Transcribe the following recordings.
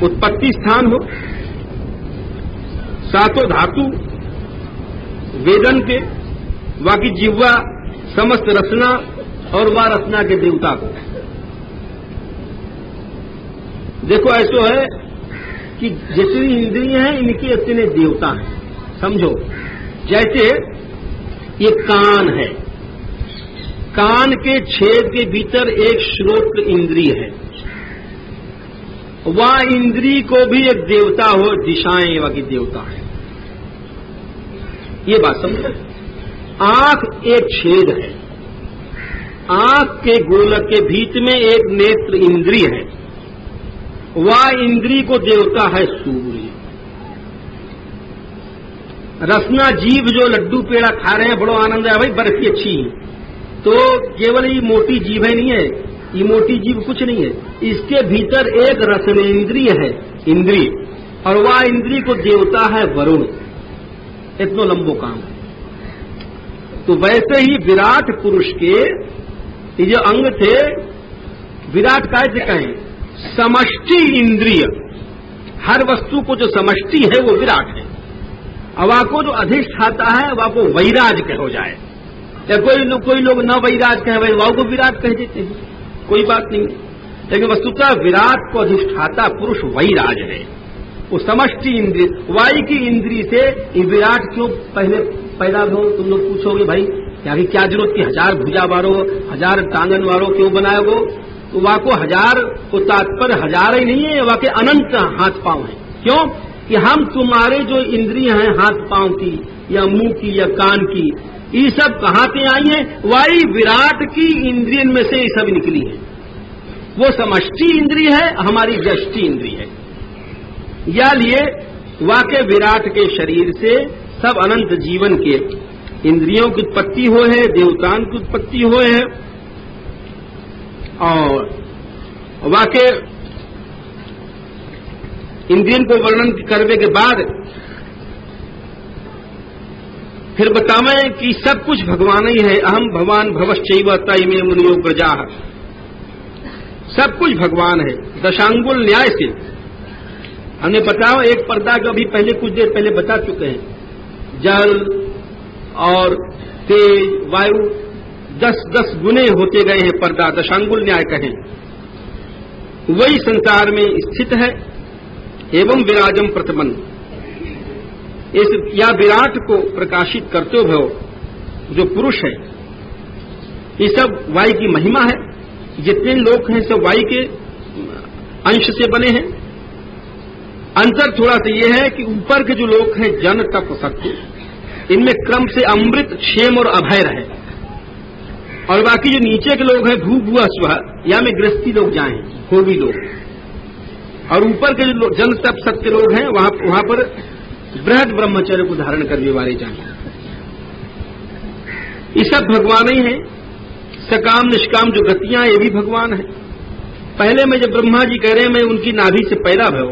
उत्पत्ति स्थान हो, सातों धातु वेदन के, बाकी जिह्वा समस्त रचना और वह रचना के देवता को। देखो ऐसो है कि जितनी इंद्रियां हैं इनके इतने देवता हैं। समझो, जैसे ये कान है, कान के छेद के भीतर एक श्रोत्र इंद्रिय है, वह इंद्रिय को भी एक देवता हो, दिशाएं वह की देवता है। ये बात समझो। आंख एक छेद है, आंख के गोलक के भीतर में एक नेत्र इंद्रिय है, वह इंद्रिय को देवता है सूर्य। रसना जीव जो लड्डू पेड़ा खा रहे हैं, बड़ो आनंद है भाई, बर्फी अच्छी है, तो केवल ये मोटी जीभ है नहीं है, ये मोटी जीभ कुछ नहीं है, इसके भीतर एक रसनेन्द्रिय है, इंद्रिय, और वह इंद्रिय को देवता है वरुण। इतना लंबो काम है। तो वैसे ही विराट पुरुष के ये जो अंग थे, विराट काय से कहें, समष्टि इंद्रिय, हर वस्तु को जो समष्टि है वो विराट है। अब को जो अधिष्ठाता है वह को वैराज कहो जाए, या कोई लोग न वैराज कहे, वह को विराट कह देते हैं, कोई बात नहीं। लेकिन वस्तुतः विराट को अधिष्ठाता पुरुष वैराज है, वो समष्टि इंद्रिय, वायु की इंद्रिय से विराट क्यों पहले पैदा हो। तुम लोग पूछोगे भाई क्या जरूरत की 1000 भुजा वालों 1000 टांगन वालों क्यों बनाए वो। तो वह को 1000 को तात्पर्य 1000 ही नहीं है, वह के अनंत हाथ पांव है। क्यों कि हम तुम्हारे जो इंद्रिय हैं हाथ पांव की या मुंह की या कान की, ये सब कहां से आई हैं, वायु विराट की इंद्रिय में से ये सब निकली है। वो समष्टि इंद्रिय है, हमारी व्यष्टि इंद्रिय है। या लिए वाके विराट के शरीर से सब अनंत जीवन के इंद्रियों की उत्पत्ति हो है, देवताओं की उत्पत्ति हो है, और वाके इंद्रियन को वर्णन करने के बाद फिर बतावें कि सब कुछ भगवान ही है। अहम भगवान भवश्चैव तैमे मुनियो प्रजाः, सब कुछ भगवान है। दशांगुल न्याय से हमने बताओ, एक पर्दा का अभी पहले कुछ देर पहले बता चुके हैं, जल और तेज वायु 10-10 गुने होते गए हैं पर्दा, दशांगुल न्याय कहें। वही संसार में स्थित है। एवं विराजम प्रथमन, इस या विराट को प्रकाशित करते हुए जो पुरुष है, ये सब वायु की महिमा है। जितने लोग हैं सब वायु के अंश से बने हैं। अंतर थोड़ा सा ये है कि ऊपर के जो लोग हैं जन तप शक्ति, इनमें क्रम से अमृत क्षेम और अभय रहे, और बाकी जो नीचे के लोग हैं भू भुआ स्व, या में गृहस्थी लोग जाएं, भोगी लोग, और ऊपर के जो जन तप सत्य लोग हैं वहां पर बृहद ब्रह्मचर्य को धारण करने वाले जाएं। ये सब भगवान ही है। सकाम निष्काम जो गतियां ये भी भगवान है। पहले में जब ब्रह्मा जी कह रहे हैं मैं उनकी नाभि से पैदा भयो,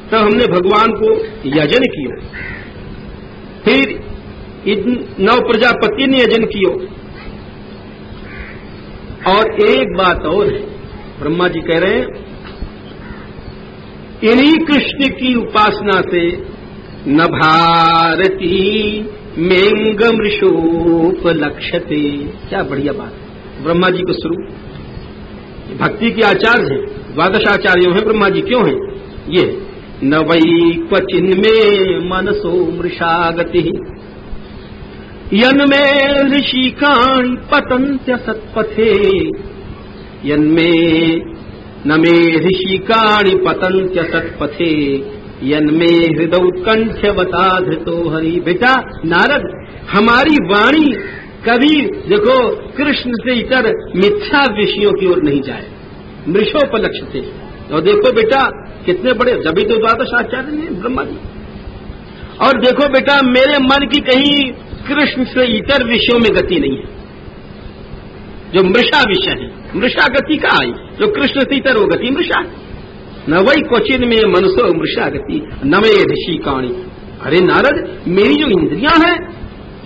तब हमने भगवान को यजन किया। फिर 9 प्रजापति ने यजन कियो। और एक बात और है, ब्रह्मा जी कह रहे हैं इन्हीं कृष्ण की उपासना से न भारती मेंगमृषोपलक्ष्यते। क्या बढ़िया बात, ब्रह्मा जी को स्वरूप भक्ति के आचार्य हैं, 12 आचार्यों हैं ब्रह्मा जी। क्यों हैं ये? न वै क्वचिन में मनसो मृषागति यन्मे ऋषिकाणि पतन्त्य सत्पथे, यन्मे न मे ऋषिकाणि पतन्त्य सत्पथे, यन्मे हृदय उत्कंठवता धृतो हरि। बेटा नारद, हमारी वाणी कभी देखो कृष्ण से इतर मिथ्या विषयों की ओर नहीं जाए, मृषोपलक्ष्यते। और देखो बेटा कितने बड़े, जब तो 12 आचार्य ने ब्रह्मा जी। और देखो बेटा मेरे मन की कहीं कृष्ण से इतर विषयों में गति नहीं है। जो मृषा विषय है, मृषा गति का आई, जो कृष्ण से इतर वो गति मृषा। न वही क्वचिन में मनसो मृषा गति न मे ऋषिकाणि। अरे नारद, मेरी जो इंद्रियां हैं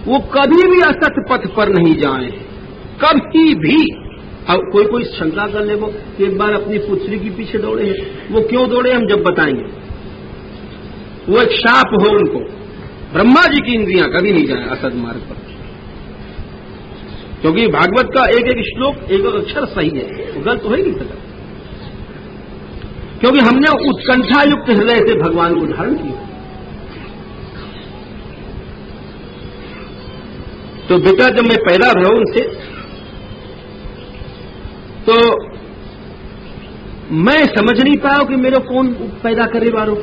वो कभी भी असत पथ पर नहीं जाए, कभी भी। अब कोई कोई शंका कर ले वो कि एक बार अपनी पुत्री के पीछे दौड़े हैं, वो क्यों दौड़े हम जब बताएंगे। वो एक शाप हो उनको, ब्रह्मा जी की इंद्रियां कभी नहीं जाए असद मार्ग पर, क्योंकि भागवत का एक एक श्लोक एक एक अक्षर सही है, वो गलत हो ही नहीं सकता, क्योंकि हमने उत्कंठा युक्त हृदय से भगवान को धारण किया। तो बेटा जब मैं पैदा रहा उनसे, तो मैं समझ नहीं पाया कि मेरे कौन पैदा करे वालों,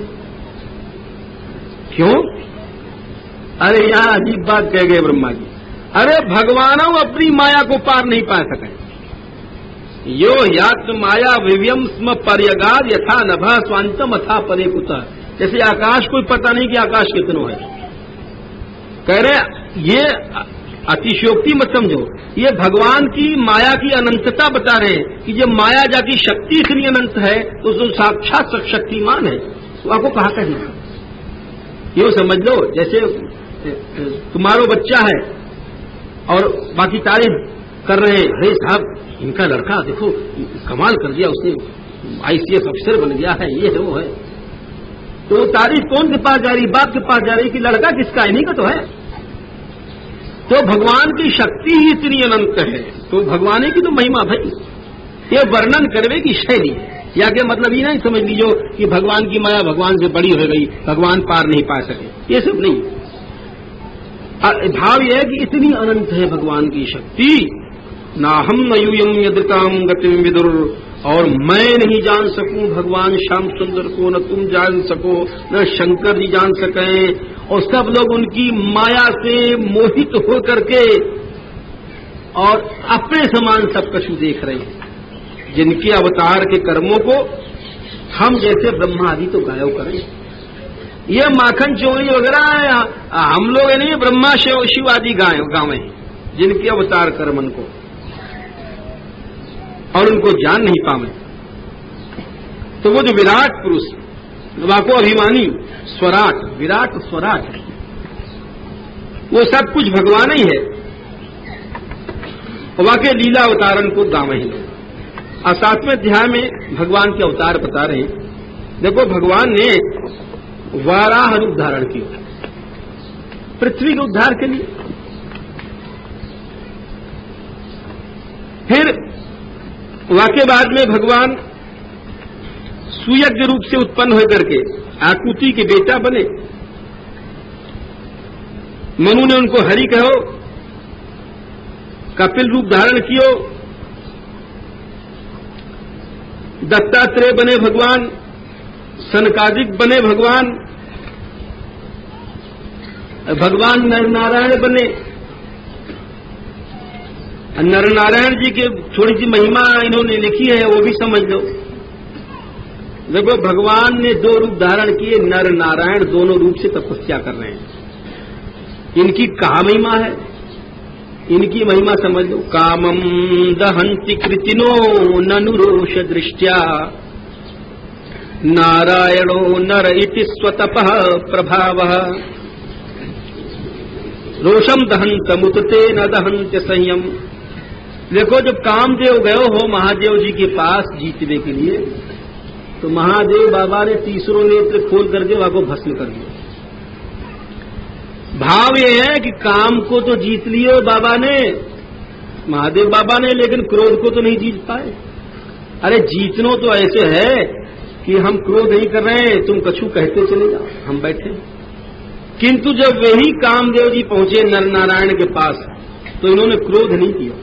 क्यों? अरे यहां अजीब बात कह गए ब्रह्मा जी। अरे भगवानों अपनी माया को पार नहीं पा सके। यो यात्म माया विव्यम स्म पर्यगाद यथा नभा स्वांतम अथा परे कुता। जैसे आकाश कोई पता नहीं कि आकाश कितनों है। कह रहे ये अतिशयोक्ति मत समझो, ये भगवान की माया की अनंतता बता रहे हैं कि जब माया जाकी शक्ति इतनी अनंत है तो जो साक्षात शक्तिमान है तो आपको कहा कहना। यो समझ लो जैसे तुम्हारो बच्चा है और बाकी तारीफ कर रहे हैं, अरे साहब इनका लड़का देखो कमाल कर दिया, उसने ICS अफसर बन गया है, ये है वो है। तो तारीफ कौन के पास जा रही? बाप के पास जा रही कि लड़का किसका है? नहीं का तो है। तो भगवान की शक्ति ही इतनी अनंत है, तो भगवान की तो महिमा भाई, ये वर्णन करने की शैली है। या के मतलब ये नहीं समझ लीजिए कि भगवान की माया भगवान से बड़ी हो गई, भगवान पार नहीं पा सके, ये सब नहीं। भाव यह है कि इतनी अनंत है भगवान की शक्ति। ना हम नयूयम यदृताम गतिम विदुर, और मैं नहीं जान सकूं भगवान श्याम सुंदर को, न तुम जान सको, न शंकर जी जान सके, और सब लोग उनकी माया से मोहित हो करके और अपने समान सब कछु देख रहे हैं। जिनके अवतार के कर्मों को हम जैसे ब्रह्मा आदि तो गायब करें। ये माखन चोरी वगैरह है, हम लोग नहीं, ब्रह्मा शिव आदि गावे जिनके अवतार कर्मन को और उनको जान नहीं पावे। तो वो जो विराट पुरुष, वाको अभिमानी स्वराट, विराट स्वराट, वो सब कुछ भगवान ही है। वाके लीला अवतारण को गावे ही लोग। और 7वें अध्याय में भगवान के अवतार बता रहे हैं। देखो भगवान ने वाराह रूप धारण किया पृथ्वी के उद्धार के लिए। फिर वाके बाद में भगवान सुयज्ञ रूप से उत्पन्न होकर के आकुति के बेटा बने। मनु ने उनको हरि कहो, कपिल रूप धारण कियो, दत्तात्रेय बने भगवान, सनकादिक बने भगवान, भगवान नरनारायण बने। नरनारायण जी की थोड़ी सी महिमा इन्होंने लिखी है, वो भी समझ लो। देखो भगवान ने 2 रूप धारण किए, नर नारायण दोनों रूप से तपस्या कर रहे हैं। इनकी कहा महिमा है, इनकी महिमा समझ लो। कामम दहंति कृतिनो ननुरोष दृष्ट्या, नारायणो नर इति स्वतपः प्रभावः, रोषम दहंत मुतते न दहंत संयम। देखो जब कामदेव गए हो महादेव जी के पास जीतने के लिए, तो महादेव बाबा ने तीसरों नेत्र खोल करके वहां को भस्म कर दिया। भाव ये है कि काम को तो जीत लियो बाबा ने, महादेव बाबा ने, लेकिन क्रोध को तो नहीं जीत पाए। अरे जीतनो तो ऐसे है कि हम क्रोध नहीं कर रहे हैं, तुम कछु कहते चले जाओ, हम बैठे। किंतु जब वही कामदेव जी पहुंचे नर नारायण के पास, तो इन्होंने क्रोध नहीं किया।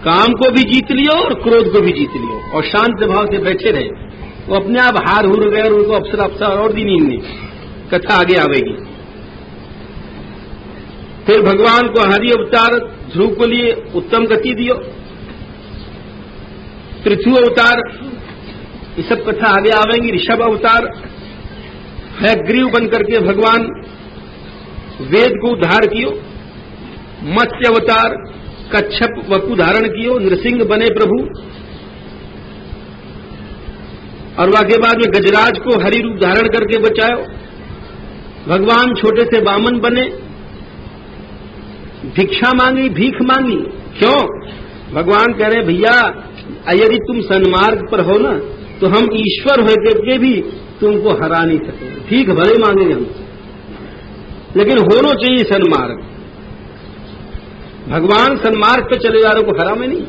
काम को भी जीत लियो और क्रोध को भी जीत लियो, और शांत भाव से बैठे रहे। वो अपने आप हार हुर गए और उनको अफसर और दी नींद नहीं। कथा आगे आवेगी। फिर भगवान को हरि अवतार ध्रुव को लिए उत्तम गति दियो, पृथ्वी अवतार, ये सब कथा आगे आवेंगी। ऋषभ अवतार, हयग्रीव बन करके भगवान वेद को उद्धार कियो। मत्स्य अवतार, कच्छप वपु धारण कियो, नृसिंह बने प्रभु। और वाके बाद में गजराज को हरि रूप धारण करके बचाओ। भगवान छोटे से वामन बने, भिक्षा मांगी, भीख मांगी। क्यों? भगवान कह रहे भैया यदि तुम सन्मार्ग पर हो ना तो हम ईश्वर होकर के भी तुमको हरा नहीं सकेंगे। ठीक भले मांगेंगे हम, लेकिन होना चाहिए सन्मार्ग। भगवान सन्मार्ग पे चले जा रहे को हरा में नहीं।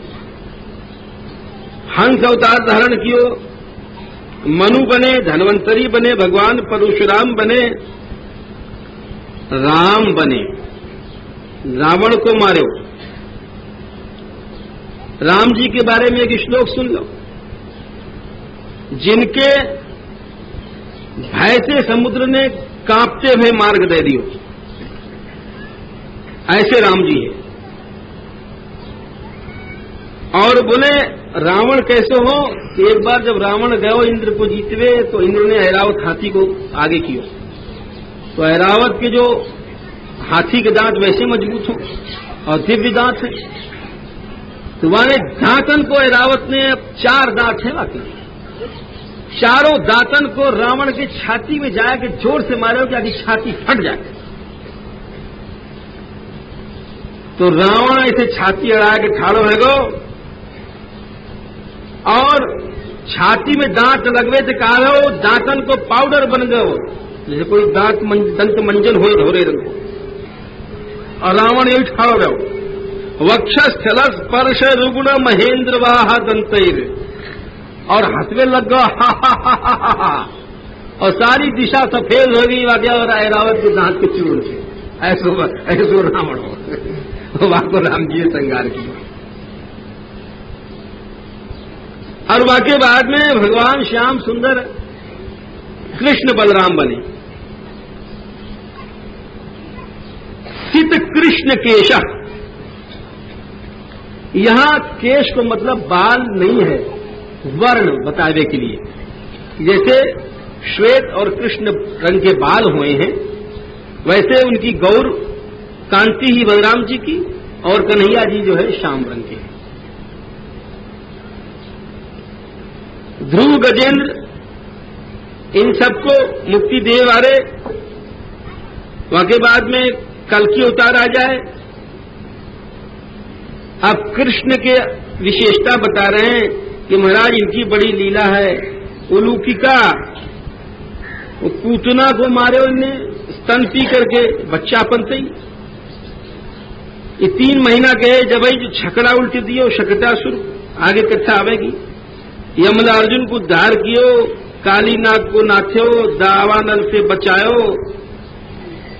हंस अवतार धारण कियो, मनु बने, धन्वंतरी बने, भगवान परशुराम बने, राम बने, रावण को मारो। राम जी के बारे में एक श्लोक सुन लो, जिनके भय से समुद्र ने कांपते हुए मार्ग दे दियो, ऐसे राम जी है। और बोले रावण कैसे हो? एक बार जब रावण गयो इंद्र को जीतवे तो इंद्र ने ऐरावत हाथी को आगे किया, तो ऐरावत के जो हाथी के दांत वैसे मजबूत हो और दिव्य दांत है, तो वहां दांतन को ऐरावत ने 4 दांत है बाकी, चारों दांतन को रावण की छाती में जाके जोर से मारे कि आगे छाती फट जाए। तो रावण ऐसे छाती अड़ा के ठाड़ो है गो और छाती में दांत लगवे तो कहा हो दांतन को पाउडर बन गयो, जैसे कोई दंत मंजन हो धोरे रंग। और रावण यही ठाड़ो रहो, वक्षस्थल स्पर्श रुग्ण महेंद्र वाह दंतर, और हंसवे लग गया हा हा हा हा हा, और सारी दिशा सफेद हो गई वाक्या और ऐरावत के दांत के चूर्ण से। ऐसो रावण हो वहां को राम जी ने संगार किया। और वाके बाद में भगवान श्याम सुंदर कृष्ण बलराम बने। सित कृष्ण केश, यहां केश को मतलब बाल नहीं है, वर्ण बताने के लिए। जैसे श्वेत और कृष्ण रंग के बाल हुए हैं, वैसे उनकी गौर कांति ही बलराम जी की और कन्हैया जी जो है श्याम रंग के। ध्रुव गजेंद्र इन सबको मुक्ति दे वाले। वहां के बाद में कल्कि अवतार आ जाए। अब कृष्ण के विशेषता बता रहे हैं कि महाराज इनकी बड़ी लीला है उलूकिका। वो पूतना को मारे उन्हें स्तन पी करके बच्चा पनते ही। ये 3 महीना के जब जो छकड़ा उल्टी दियो शकटासुर, आगे कथा आवेगी। यमला अर्जुन को उद्धार कियो, काली नाग को नाथ्यो, दावानल से बचायो।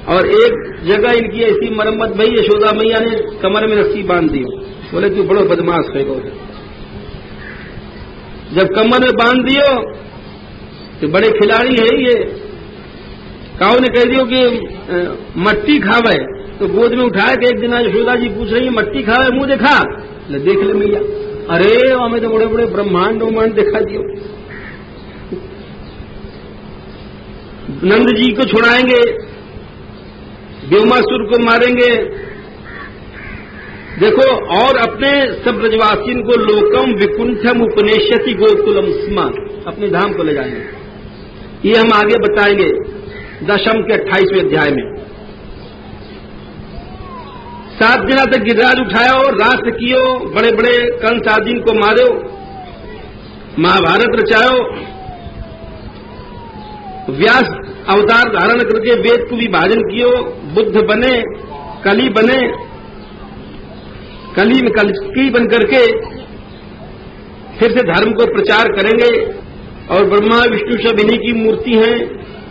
और एक जगह इनकी ऐसी मरम्मत भई, यशोदा मैया ने कमर में रस्सी बांध दी। बोले तू बड़ो बदमाश है। जब कमर में बांध दियो तो बड़े खिलाड़ी है ये। काऊ ने कह दियो कि मट्टी खावे, तो गोद में उठाया कि एक दिन यशोदा जी पूछ रही है मट्टी खावे, मुंह देखा, ले देख ले मैया। अरे हमें तो बड़े बड़े ब्रह्मांड उम्मांड दिखा दियो। नंद जी को छुड़ाएंगे, व्योमासुर को मारेंगे। देखो, और अपने सब ब्रजवासियों को लोकम विकुंठम उपनेश्यति गोकुलम स्म, अपने धाम को ले जाएंगे। ये हम आगे बताएंगे 10 के 28वें अध्याय में। 7 दिना तक गिरिराज उठाया और राष्ट्र कियो, बड़े बड़े कंस आदि को मारो, महाभारत रचायो। व्यास अवतार धारण करके वेद को विभाजन कियो, बुद्ध बने, कली बने, कली में कलकी बन करके फिर से धर्म को प्रचार करेंगे। और ब्रह्मा विष्णु सब इन्हीं की मूर्ति हैं।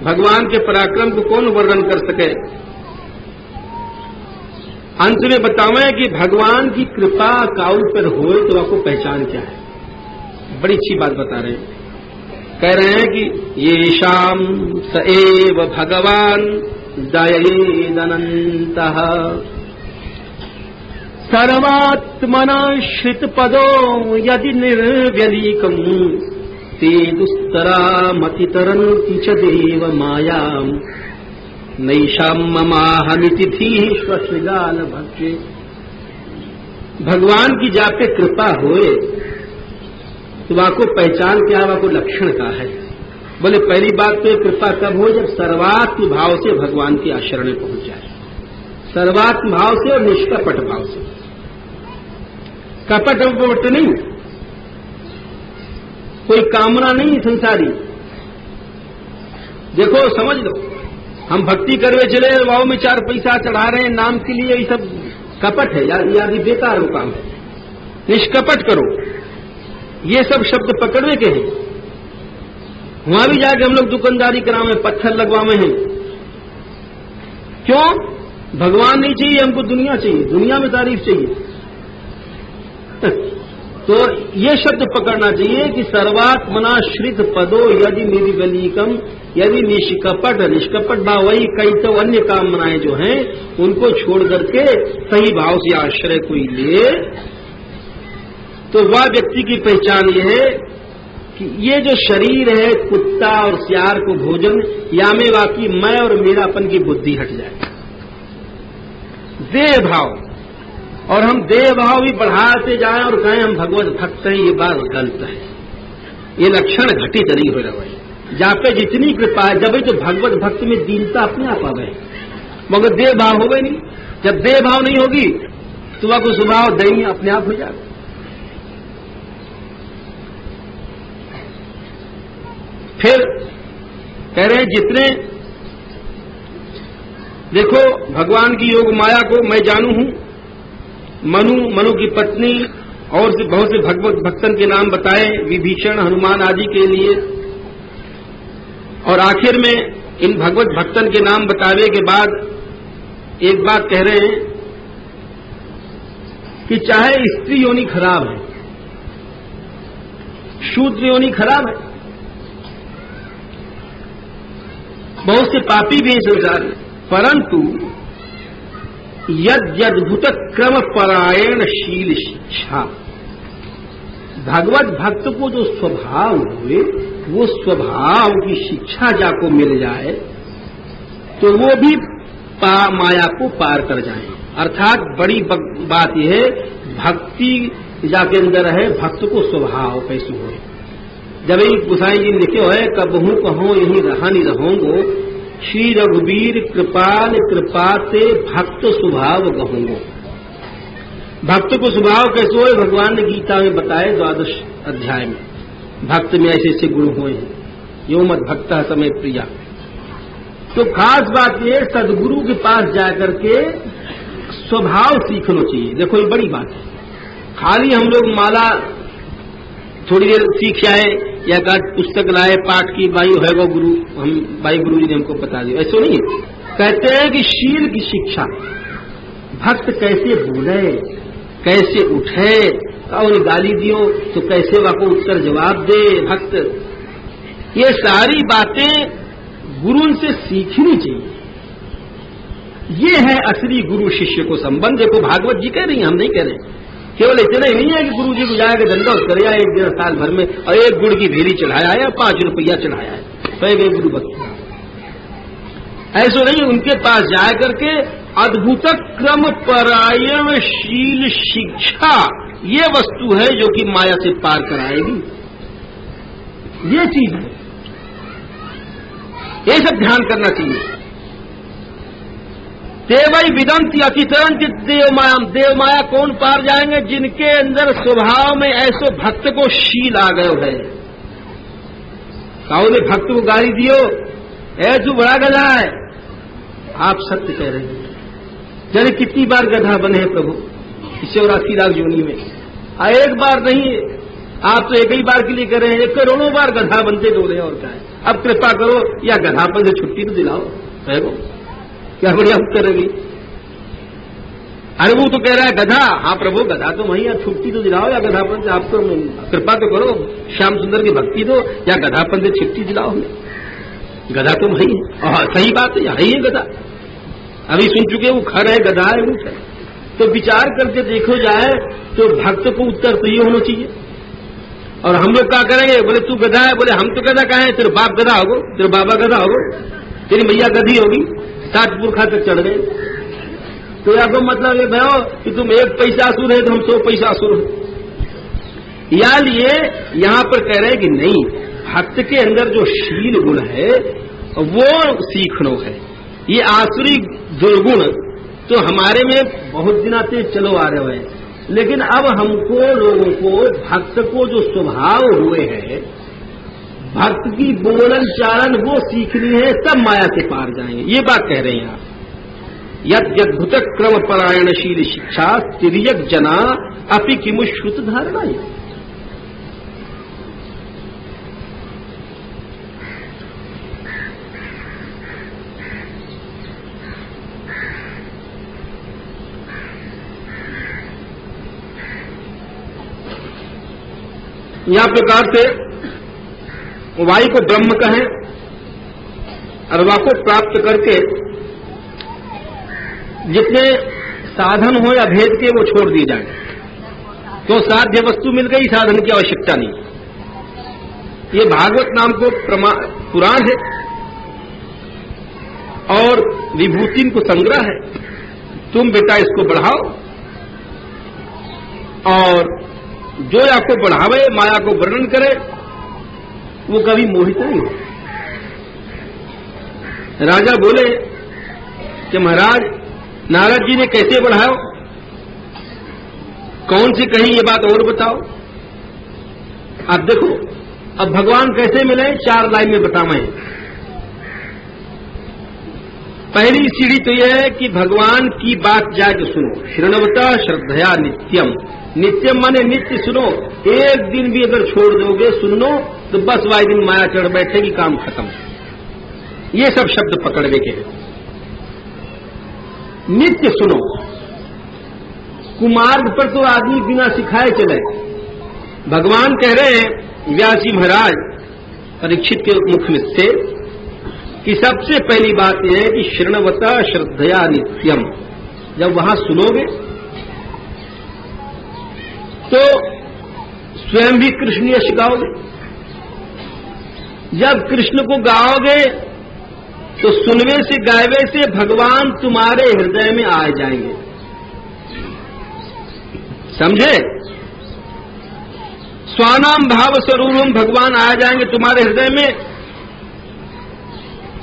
भगवान के पराक्रम को कौन वर्णन कर सके। अंत में बतावें कि भगवान की कृपा काउल पर हो तो आपको पहचान क्या है। बड़ी अच्छी बात बता रहे हैं। कह रहे हैं कि ये शाम स एव भगवान दयेदनन्तः सर्वात्मना श्रित पदो यदि निर्व्यलीकम ते दुस्तरामतितरन्ति च देव मायाम नैषाम ममाहमिति धीः स्वश्रिगाल भक्ति। भगवान की जापे कृपा होए तो वाको पहचान क्या, वाको लक्षण का है। बोले पहली बात तो कृपा कब हो, जब सर्वात्म भाव से भगवान की आशरण में पहुंच जाए। सर्वात्म भाव से और निष्कपट भाव से। कपट वपट नहीं, कोई कामना नहीं संसारी। देखो समझ लो, हम भक्ति करवे चले वाव में 4 पैसा चढ़ा रहे हैं नाम के लिए, ये सब कपट है यार, ये बेकार हो काम है। निष्कपट करो, ये सब शब्द पकड़ने के हैं। वहां भी जाके हम लोग दुकानदारी करावे, पत्थर लगवावे हैं। क्यों? भगवान नहीं चाहिए हमको, दुनिया चाहिए, दुनिया में तारीफ चाहिए। तो ये शब्द पकड़ना चाहिए कि सर्वात्मनाश्रित पदो यदि निर्वलीकम, यदि निष्कपट भाव, वही कई तो अन्य कामनाएं जो हैं उनको छोड़ करके सही भाव से आश्रय कोई ले, तो वह व्यक्ति की पहचान ये है कि ये जो शरीर है कुत्ता और सियार को भोजन, या में वाकई मैं और मेरापन की बुद्धि हट जाए। देह भाव, और हम देह भाव भी बढ़ाते जाएं और कहें हम भगवत भक्त हैं, ये बात गलत है। ये लक्षण घटित नहीं हो रहा है। जहां पे जितनी कृपा है, जब तो भगवत भक्त में दीनता अपने आप आ गए, मगर देह भाव हो गए नहीं। जब देह भाव नहीं होगी तो वह को स्वभाव दयनीय अपने आप हो जाएगा। फिर कह रहे हैं जितने, देखो भगवान की योग माया को मैं जानू हूं, मनु की पत्नी और से बहुत से भगवत भक्तन के नाम बताए, विभीषण, हनुमान आदि के लिए। और आखिर में इन भगवत भक्तन के नाम बतावे के बाद एक बात कह रहे हैं कि चाहे स्त्री योनि खराब है, शूद्र योनि खराब है, बहुत से पापी भी हैं संसार में, परंतु यद्यद्भुत क्रम परायण शील शिक्षा, भगवत भक्त को जो स्वभाव हुए वो स्वभाव की शिक्षा जाको मिल जाए तो वो भी माया को पार कर जाए। अर्थात बड़ी बात यह है, भक्ति जाके अंदर है, भक्त को स्वभाव कैसे हो। जब ही गोसाई जी लिखे हुए कबहू कहो यही रहा नहीं रहोंगो, श्री रघुवीर कृपाल कृपाते भक्त स्वभाव कहूंगो। भक्त को स्वभाव कैसे हो, भगवान ने गीता में बताए 12 अध्याय में। भक्त में ऐसे ऐसे गुण हुए हैं, यो मत भक्त समय प्रिया। तो खास बात यह, सदगुरु के पास जाकर के स्वभाव सीखना चाहिए। देखो ये बड़ी बात है, खाली हम लोग माला थोड़ी देर सीख आए या पुस्तक लाए पाठ की, भाई है वो गुरु, हम भाई गुरु जी ने हमको बता दिया, ऐसा नहीं है। कहते हैं कि शील की शिक्षा, भक्त कैसे बोले, कैसे उठे, और गाली दियो तो कैसे वाको उत्तर जवाब दे भक्त, ये सारी बातें गुरु से सीखनी चाहिए। ये है असली गुरु शिष्य को संबंध। देखो भागवत जी कह रही हैं, हम नहीं कह रहे। केवल इतना ही नहीं है कि गुरु जी को जाकर दंडवत करे या 1.5 साल भर में और 1 गुड़ की भेरी चढ़ाया है या 5 रुपया चढ़ाया है तो गए गुरु भक्त, ऐसा नहीं। उनके पास जा करके अद्भुत क्रम परायण शील शिक्षा, ये वस्तु है जो कि माया से पार कराएगी। ये चीज है, ये सब ध्यान करना चाहिए। देवई विदंती अतितरंत देव मायाम, देव माया कौन पार जाएंगे? जिनके अंदर स्वभाव में ऐसे भक्त को शील आ गयो है। काऊ ने भक्त को गाली दियो, ए तू बड़ा गधा है, आप सत्य कह रहे हैं। जाने कितनी बार गधा बने हैं प्रभु, 84 लाख योनि में। एक बार नहीं, आप तो एक ही बार के लिए कर रहे हैं, 1 करोड़ों बार गधा बनते डोले। और क्या है, अब कृपा करो या गधापन से छुट्टी तो दिलाओ। कहो क्या बढ़िया करेगी। अरे वो तो कह रहा है गधा, हाँ प्रभु गधा तो वही, या छुट्टी तो दिलाओ या गधापन से, आप तो कृपा तो करो, श्याम सुंदर की भक्ति दो या गधापन से छुट्टी दिलाओ हमें। गधा तो वही है, और सही बात है, यही है गधा। अभी सुन चुके वो खर है, गधा है, ऊँट है। तो विचार करके देखो जाए तो भक्त को उत्तर तो ये होना चाहिए। और हम लोग क्या करेंगे, बोले तू गधा है, बोले हम तो गधा कहा है, तेरे बाप गधा होगो, तेरे बाबा गधा होगो, तेरी मैया गधी होगी, 60 पुरखा तक चढ़ गए। तो या तो मतलब ये भयो कि तुम 1 पैसा असुर है तो हम 100 पैसा असुर है। या लिए यहां पर कह रहे हैं कि नहीं, भक्त के अंदर जो शील गुण है वो सीखनो है। ये आसुरी दुर्गुण तो हमारे में बहुत दिन आते चलो आ रहे हैं, लेकिन अब हमको लोगों को भक्त को जो स्वभाव हुए हैं, भक्त की बोलन चालन वो सीखनी है, तब माया से पार जाएंगे। ये बात कह रहे हैं आप। यद्यद्भुत क्रम परायणशील शिक्षा तिर्यक जना अपि किमुश्रुत धारणा। यह प्रकार से वायु को ब्रह्म कहें और वायु को प्राप्त करके जितने साधन हो या भेद के वो छोड़ दिए जाए। तो साध्य वस्तु मिल गई, साधन की आवश्यकता नहीं। ये भागवत नाम को पुराण है और विभूति को संग्रह है। तुम बेटा इसको बढ़ाओ और जो आपको बढ़ावे, माया को वर्णन करे, वो कभी मोहित नहीं हो। राजा बोले कि महाराज नारद जी ने कैसे बढ़ाओ, कौन सी कही ये बात और बताओ। अब देखो, अब भगवान कैसे मिले, 4 लाइन में बतावें। पहली सीढ़ी तो यह है कि भगवान की बात जाके सुनो। शृण्वता श्रद्धया नित्यम। नित्यम माने नित्य सुनो। एक दिन भी अगर छोड़ दोगे सुनो तो बस वही दिन माया चढ़ बैठेगी, काम खत्म। ये सब शब्द पकड़ने के हैं। नित्य सुनो। कुमार्ग पर तो आदमी बिना सिखाए चले। भगवान कह रहे हैं व्यास जी महाराज परीक्षित के मुख में से कि सबसे पहली बात यह है कि शृण्वता श्रद्धया नित्यम। जब वहां सुनोगे तो स्वयं भी कृष्ण यश गाओगे। जब कृष्ण को गाओगे तो सुनवे से गायवे से भगवान तुम्हारे हृदय में आ जाएंगे। समझे? स्वानाम भाव स्वरूपम भगवान आ जाएंगे तुम्हारे हृदय में।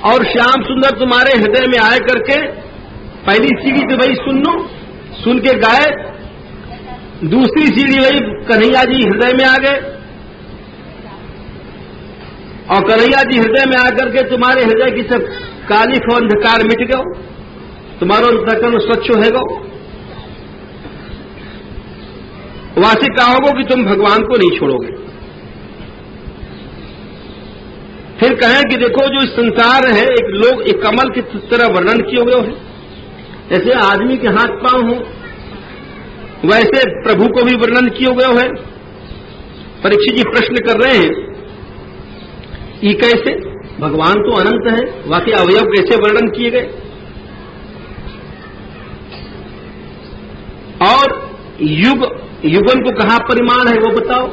और श्याम सुंदर तुम्हारे हृदय में आए करके पहली सीढ़ी तो भाई सुन लो, सुन के गाए। दूसरी सीढ़ी भाई कन्हैया जी हृदय में आ गए और कन्हैया जी हृदय में आकर के तुम्हारे हृदय की सब कालिख और अंधकार मिट गयो, तुम्हारा अंतःकरण स्वच्छ हो गो। वासी कहोगे कि तुम भगवान को नहीं छोड़ोगे। फिर कहें कि देखो जो इस संसार है, एक लोग एक कमल की तरह वर्णन किए हुए हैं। जैसे आदमी के हाथ पांव हो वैसे प्रभु को भी वर्णन किए हुए है। परीक्षित जी प्रश्न कर रहे हैं ये कैसे? भगवान तो अनंत है, बाकी अवयव कैसे वर्णन किए गए? और युगन को कहां परिमाण है वो बताओ।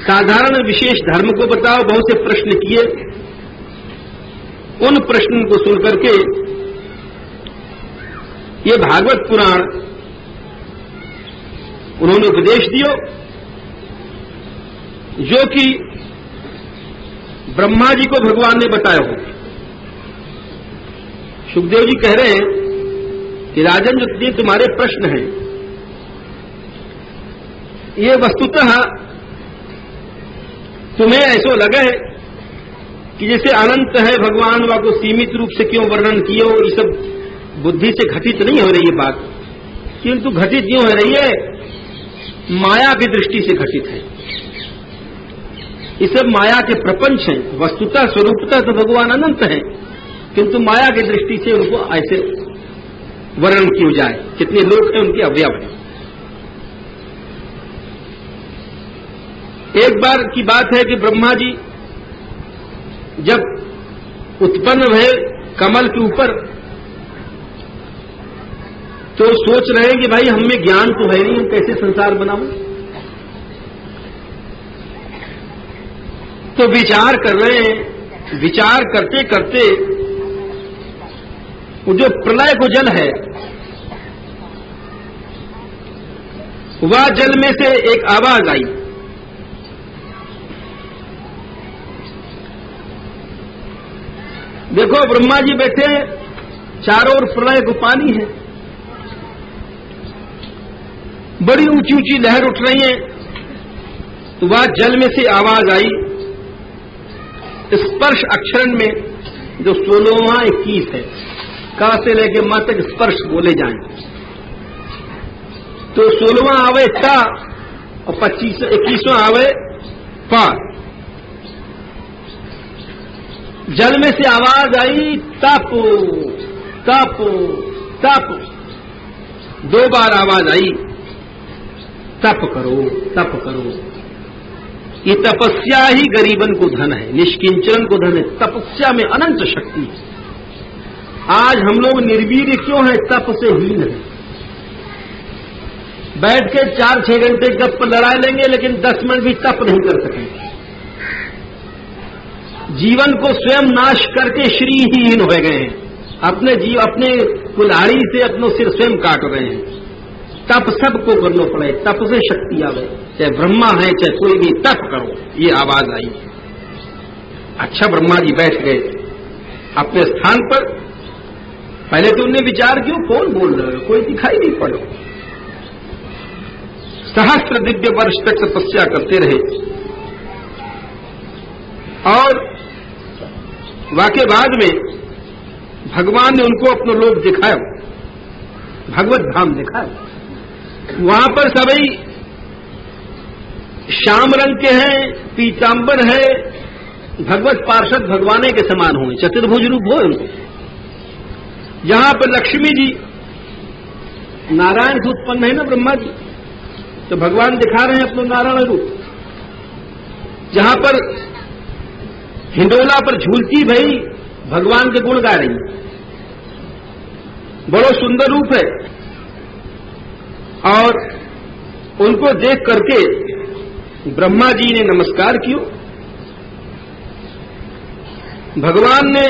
साधारण विशेष धर्म को बताओ। बहुत से प्रश्न किए। उन प्रश्नों को सुनकर के ये भागवत पुराण उन्होंने उपदेश दियो जो कि ब्रह्मा जी को भगवान ने बताया हो। सुखदेव जी कह रहे हैं कि राजन जो तुम्हारे प्रश्न हैं ये वस्तुतः तुम्हें ऐसा लगे कि जैसे अनंत है भगवान वा को सीमित रूप से क्यों वर्णन किए हो। ये सब बुद्धि से घटित नहीं हो रही है बात, किंतु घटित क्यों हो रही है? माया की दृष्टि से घटित है। ये सब माया के प्रपंच हैं। वस्तुतः स्वरूपतः तो भगवान अनंत है, किंतु माया की दृष्टि से उनको ऐसे वर्णन किया जाए। कितने लोग हैं उनके अवयव हैं। एक बार की बात है कि ब्रह्मा जी जब उत्पन्न हुए कमल के ऊपर तो सोच रहे हैं कि भाई हमें ज्ञान तो है नहीं, हम कैसे संसार बनाऊं। तो विचार कर रहे हैं। विचार करते करते वो जो प्रलय को जल है वह जल में से एक आवाज आई। देखो ब्रह्मा जी बैठे, चारों ओर प्रलय को पानी है। बड़ी ऊंची ऊंची लहर उठ रही है। तो वह जल में से आवाज आई, स्पर्श अक्षरण में जो 16वां 21 है, का से लेके मां तक स्पर्श बोले जाएं। तो 16वां आवे ता और 21वां आवे पा। जल में से आवाज आई, तप तप तप। 2 बार आवाज आई, तप करो तप करो। ये तपस्या ही गरीबन को धन है, निष्किंचन को धन है। तपस्या में अनंत शक्ति है। आज हम लोग निर्वीर्य क्यों है? तप से हीन है। बैठ के 4-6 घंटे गप लड़ा लेंगे, लेकिन 10 मिनट भी तप नहीं कर सकेंगे। जीवन को स्वयं नाश करके श्रीहीन हो गए हैं। अपने कुल्हाड़ी से अपना सिर स्वयं काट रहे हैं। तप सबको करना पड़े, तप से शक्ति आवे। चाहे ब्रह्मा है चाहे कोई भी, तप करो। ये आवाज आई। अच्छा, ब्रह्मा जी बैठ गए अपने स्थान पर। पहले तो उन्हें विचार क्यों, कौन बोल रहे हो, कोई दिखाई नहीं पड़े। सहस्त्र दिव्य वर्ष तक तपस्या करते रहे और वाके बाद में भगवान ने उनको अपना लोक दिखाया, भगवत धाम दिखाया। वहां पर सभी श्याम रंग के हैं, पीतांबर है, भगवत पार्षद भगवाने के समान हुए, चतुर्भुज रूप हो उनको। जहां पर लक्ष्मी जी नारायण से उत्पन्न है ना ब्रह्मा जी, तो भगवान दिखा रहे हैं अपना नारायण रूप। जहां पर हिंडोला पर झूलती भई भगवान के गुण गा रही, बड़ो सुंदर रूप है। और उनको देख करके ब्रह्मा जी ने नमस्कार किया। भगवान ने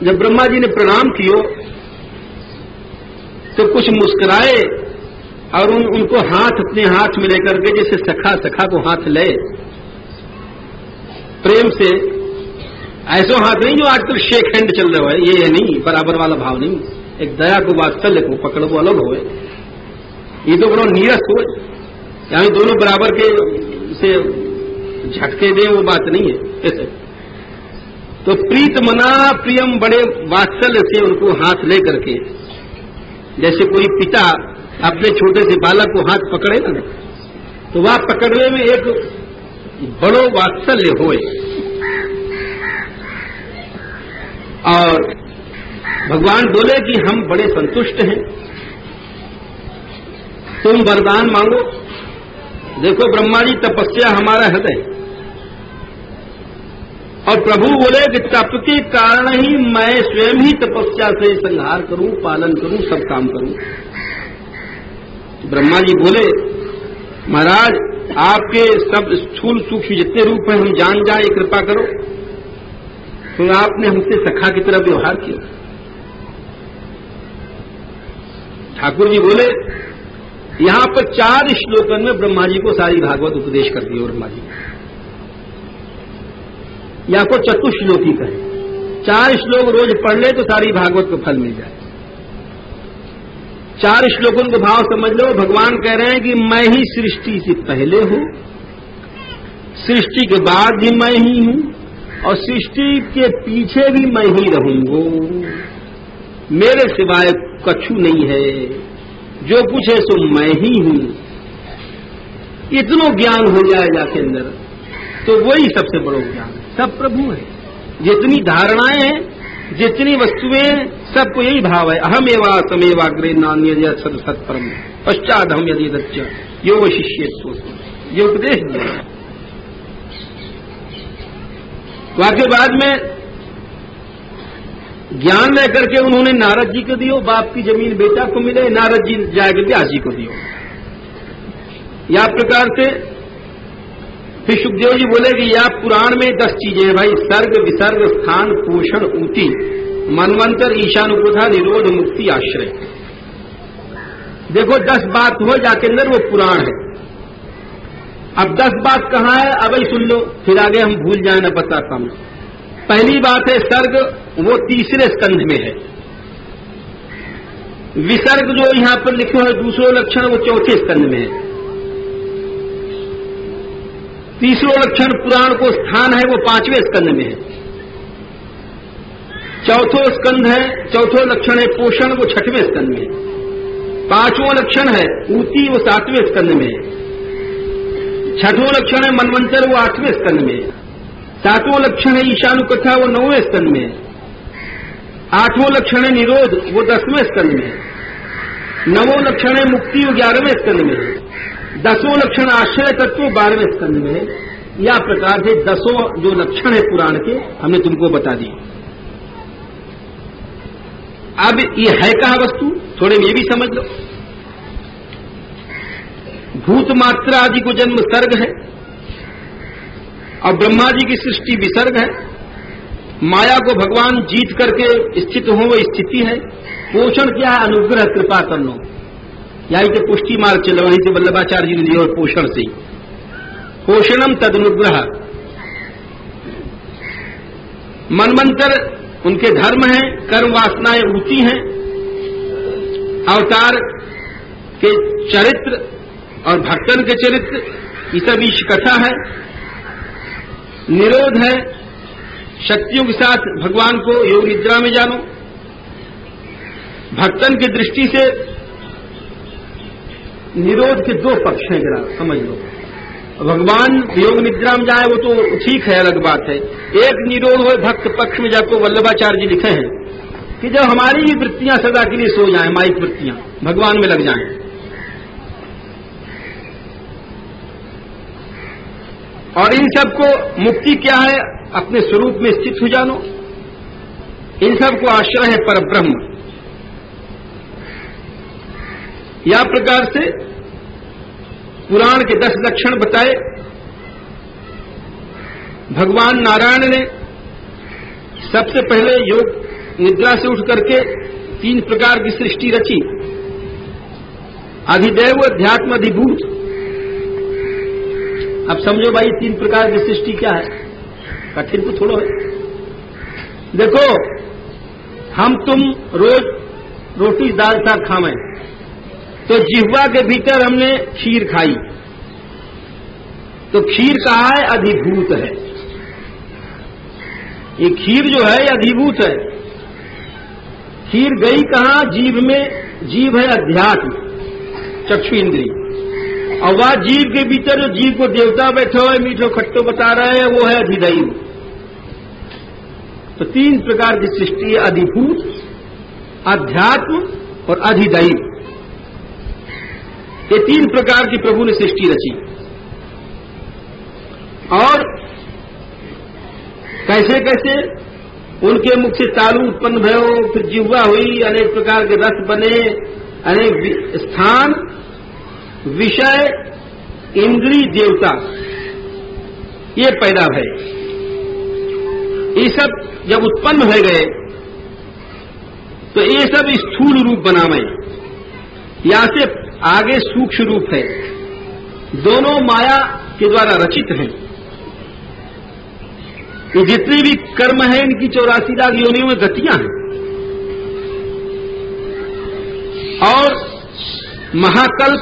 जब ब्रह्मा जी ने प्रणाम किया तो कुछ मुस्कुराए और उनको हाथ अपने हाथ में लेकर के, जैसे सखा को हाथ ले प्रेम से। ऐसा हाथ नहीं जो आजकल शेक हैंड चल रहा है, ये नहीं, बराबर वाला भाव नहीं। एक दया को, वात्सल्य को पकड़ वो अलग हो। ये तो बड़ा नीरस हो, यानी दोनों बराबर के से झटके दे, वो बात नहीं है। तो प्रीत मना प्रियम, बड़े वात्सल्य से उनको हाथ ले करके, जैसे कोई पिता अपने छोटे से बालक को हाथ पकड़े ना, तो वह पकड़ने में एक बड़ो वात्सल्य होए। और भगवान बोले कि हम बड़े संतुष्ट हैं, तुम वरदान मांगो। देखो ब्रह्मा जी, तपस्या हमारा हृदय, और प्रभु बोले कि तप के कारण ही मैं स्वयं ही तपस्या से संहार करूं, पालन करूं, सब काम करूं। ब्रह्मा जी बोले, महाराज आपके सब स्थूल सूक्ष्म जितने रूप हैं हम जान जाए, कृपा करो। तो आपने हमसे सखा की तरह व्यवहार किया। ठाकुर जी बोले, यहां पर 4 श्लोकन में ब्रह्मा जी को सारी भागवत उपदेश कर दी। ब्रह्मा जी या को चतुश्लोकी कहे, 4 श्लोक रोज पढ़ ले तो सारी भागवत को फल मिल जाए। 4 श्लोकों को भाव समझ लो। भगवान कह रहे हैं कि मैं ही सृष्टि से पहले हूं, सृष्टि के बाद भी मैं ही हूं, और सृष्टि के पीछे भी मैं ही रहूंगा। मेरे सिवाय कछु नहीं है, जो कुछ है सो मैं ही हूं। इतना ज्ञान हो जाएगा के अंदर, तो वही सबसे बड़ा ज्ञान है। सब प्रभु है। जितनी धारणाएं हैं, जितनी वस्तुएं, सबको यही भाव है। अहमेवा समेवाग्रे नान्य सत्परम पश्चात हम यदि दच्च योग शिष्य, ये उपदेश दिया। वाक्य बाद में ज्ञान लेकर के उन्होंने नारद जी को दियो, बाप की जमीन बेटा को मिले, नारद जी जाकर व्यास जी को दियो। या प्रकार से फिर सुखदेव जी बोले कि या पुराण में 10 चीजें हैं भाई, सर्ग विसर्ग स्थान पोषण ऊती मनवंतर ईशानुप्रथा निरोध मुक्ति आश्रय। देखो 10 बात हो जाके अंदर, वो पुराण है। अब 10 बात कहाँ है, अब ही सुन लो, फिर आगे हम भूल जाए न बताता हूं। पहली बात है सर्ग, वो 3रे स्कंध में है। विसर्ग जो यहां पर लिखे हुए दूसरो लक्षण वो चौथे स्कंद में है। तीसरो लक्षण पुराण को स्थान है वो 5वें स्कंद में है। चौथो स्कंद है, चौथो लक्षण है पोषण वो 6वें स्कंद में है। 5वां लक्षण है ऊती वो 7वें स्कंद में है। 6वां लक्षण है मनवंतर वो 8वें स्कंद में है। 7वां लक्षण है ईशानुकथा वो 9वें स्कंद में है। 8वां लक्षण है निरोध वो 10वें स्कंद में है। 9वां लक्षण है मुक्ति वो 11वें स्कंद में है। 10वां लक्षण आश्रय तत्व 12वें स्कंद में है। या प्रकार से 10 जो लक्षण है पुराण के हमने तुमको बता दिए। अब ये है कहा वस्तु, थोड़े ये भी समझ लो। भूत मात्रा आदि को जन्म सर्ग है और ब्रह्मा जी की सृष्टि विसर्ग है। माया को भगवान जीत करके स्थित हो वो स्थिति है। पोषण क्या है? अनुग्रह कृपा करना। यही तो पुष्टि मार्ग चल वहीं से वल्लभाचार्य जी ने दिया और पोषण से पोषणम तदनुग्रह। मनवंतर उनके धर्म हैं, कर्म वासनाएं ऊती हैं। अवतार के चरित्र और भक्तन के चरित्र ये सब ईश कथा है। निरोध है, शक्तियों के साथ भगवान को योग निद्रा में जानो। भक्तन की दृष्टि से निरोध के 2 पक्ष हैं, जरा समझ लो। भगवान योग निद्रा में जाए वो तो ठीक है, अलग बात है। एक निरोध हो भक्त पक्ष में जाको वल्लभाचार्य जी लिखे हैं कि जब हमारी ही वृत्तियां सदा के लिए सो जाएं, माइक वृत्तियां भगवान में लग जाएं, और इन सबको मुक्ति क्या है? अपने स्वरूप में स्थित हो जानो। इन सबको आश्रय है परब्रह्म। या प्रकार से पुराण के 10 लक्षण बताए। भगवान नारायण ने सबसे पहले योग निद्रा से उठ करके 3 प्रकार की सृष्टि रची। अधिदैव, अध्यात्म, अधिभूत। अब समझो भाई 3 प्रकार की सृष्टि क्या है? कठिन तो थोड़ा है। देखो, हम तुम रोज रोटी दाल साग खावें तो जिह्वा के भीतर हमने खीर खाई, तो खीर कहा है? अधिभूत है। ये खीर जो है अधिभूत है। खीर गई कहां? जीव में। जीव है अध्यात्म, चक्षु इंद्रिय, और वह जीव के भीतर जो जीव को देवता बैठे हुए मीठो खट्टो बता रहे हैं वो है अधिदैव। तो 3 प्रकार की सृष्टि है, अधिभूत, अध्यात्म और अधिदैव। ये 3 प्रकार की प्रभु ने सृष्टि रची। और कैसे कैसे उनके मुख से तालु उत्पन्न भयो, फिर जिह्वा हुई, अनेक प्रकार के रस बने, अनेक स्थान, विषय, इंद्रिय, देवता, ये पैदा भय। ये सब जब उत्पन्न हो गए तो ये सब स्थूल रूप बनावे। यहां से आगे सूक्ष्म रूप है। दोनों माया के द्वारा रचित हैं। ये जितने भी कर्म हैं इनकी 84 लाख योनियों में गतियां हैं। और महाकल्प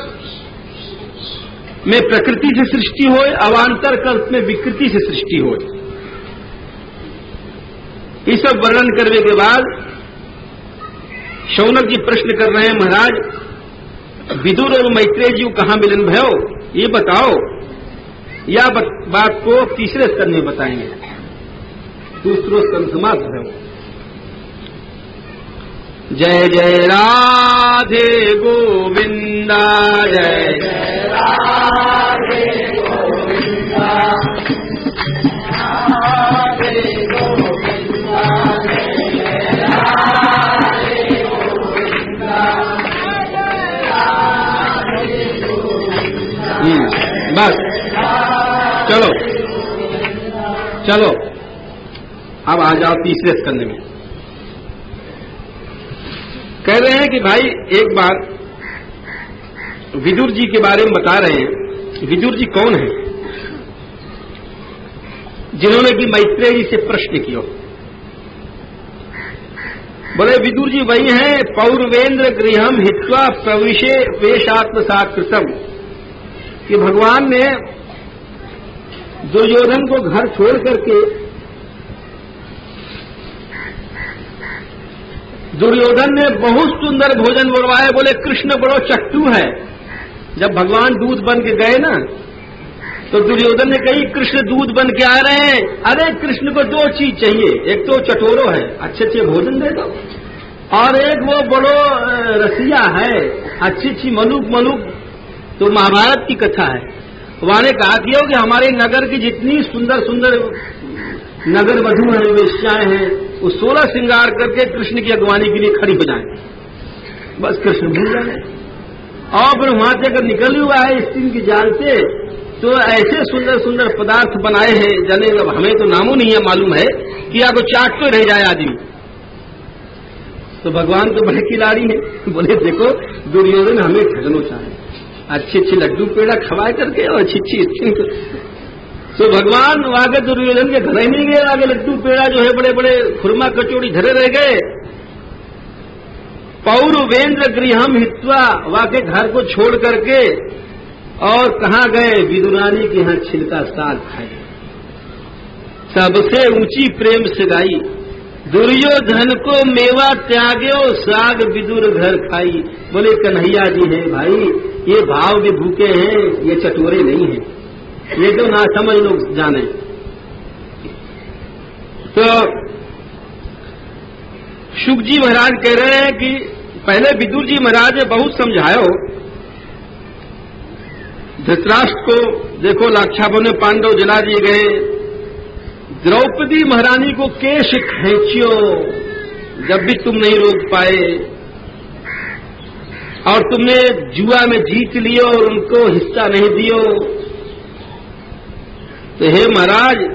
में प्रकृति से सृष्टि होए, अवांतर कल्प में विकृति से सृष्टि होए। ये सब वर्णन करने के बाद शौनक जी प्रश्न कर रहे हैं, महाराज विदुर और मैत्रेय जी कहां मिलन भयो ये बताओ। या बात को तीसरे स्कंद में बताएंगे। दूसरो स्कंद समाप्त है। जय जय राधे गोविंदा, जय जय राधे गोविंदा, राधे गोविंदा, जय जय राधे गोविंदा, राधे गोविंदा। बस चलो चलो अब आ जाओ तीसरे स्कंद में। कह रहे हैं कि भाई एक बार विदुर जी के बारे में बता रहे हैं। विदुर जी कौन है? जिन्होंने कि मैत्रेय जी से प्रश्न किया। बोले विदुर जी वही हैं, पौरवेंद्र गृहम हित्वा प्रविशे वेशात्मसाकृतम, कि भगवान ने दुर्योधन को घर छोड़ करके, दुर्योधन ने बहुत सुंदर भोजन बनवाए, बोले कृष्ण बड़ो चट्टू है। जब भगवान दूध बन के गए ना, तो दुर्योधन ने कही कृष्ण दूध बन के आ रहे हैं। अरे कृष्ण को दो चीज चाहिए, एक तो चटोरो है, अच्छे अच्छे भोजन दे दो, और एक वो बड़ो रसिया है, अच्छी अच्छी मलुक। तो महाभारत की कथा है, वहां ने कहा कि हमारे नगर की जितनी सुंदर सुंदर नगर वधु हैं, वेश्याएं हैं, वो 16 श्रृंगार करके कृष्ण की अगवानी के लिए खड़ी हो जाए। बस कृष्ण भूल जाए। और फिर वहां से अगर निकल हुआ है स्टील की जाल से, तो ऐसे सुंदर सुंदर पदार्थ बनाए हैं, जाने हमें तो नामों नहीं है मालूम है कि आपको चाट तो रह जाए आदमी। तो भगवान तो बड़े खिलाड़ी हैं, बोले देखो दुर्योधन हमें ठगनो चाहे, अच्छे अच्छे लड्डू पेड़ा खवाए करके और अच्छी अच्छी। तो भगवान आगे दुर्योधन के घर ही नहीं गए, आगे लड्डू पेड़ा जो है बड़े बड़े खुरमा कचौड़ी धरे रह गए। पौरवेंद्र गृहम हित्वा, वाके घर को छोड़ करके और कहां गए, विदुरानी के यहां छिलका साग खाए। सबसे ऊंची प्रेम से गाई, दुर्योधन को मेवा त्याग्यो साग विदुर घर खाई। बोले कन्हैया जी हैं भाई, ये भाव के भूखे हैं, ये चटोरे नहीं हैं, ये तो ना समझ लोग जाने। तो शुक जी महाराज कह रहे हैं कि पहले विदुर जी महाराज ने बहुत समझायो धृतराष्ट्र को, देखो लाक्षापन में पांडव जला दिए गए, द्रौपदी महारानी को केश खींचियो जब भी तुम नहीं रोक पाए, और तुमने जुआ में जीत लियो और उनको हिस्सा नहीं दियो। तो हे महाराज,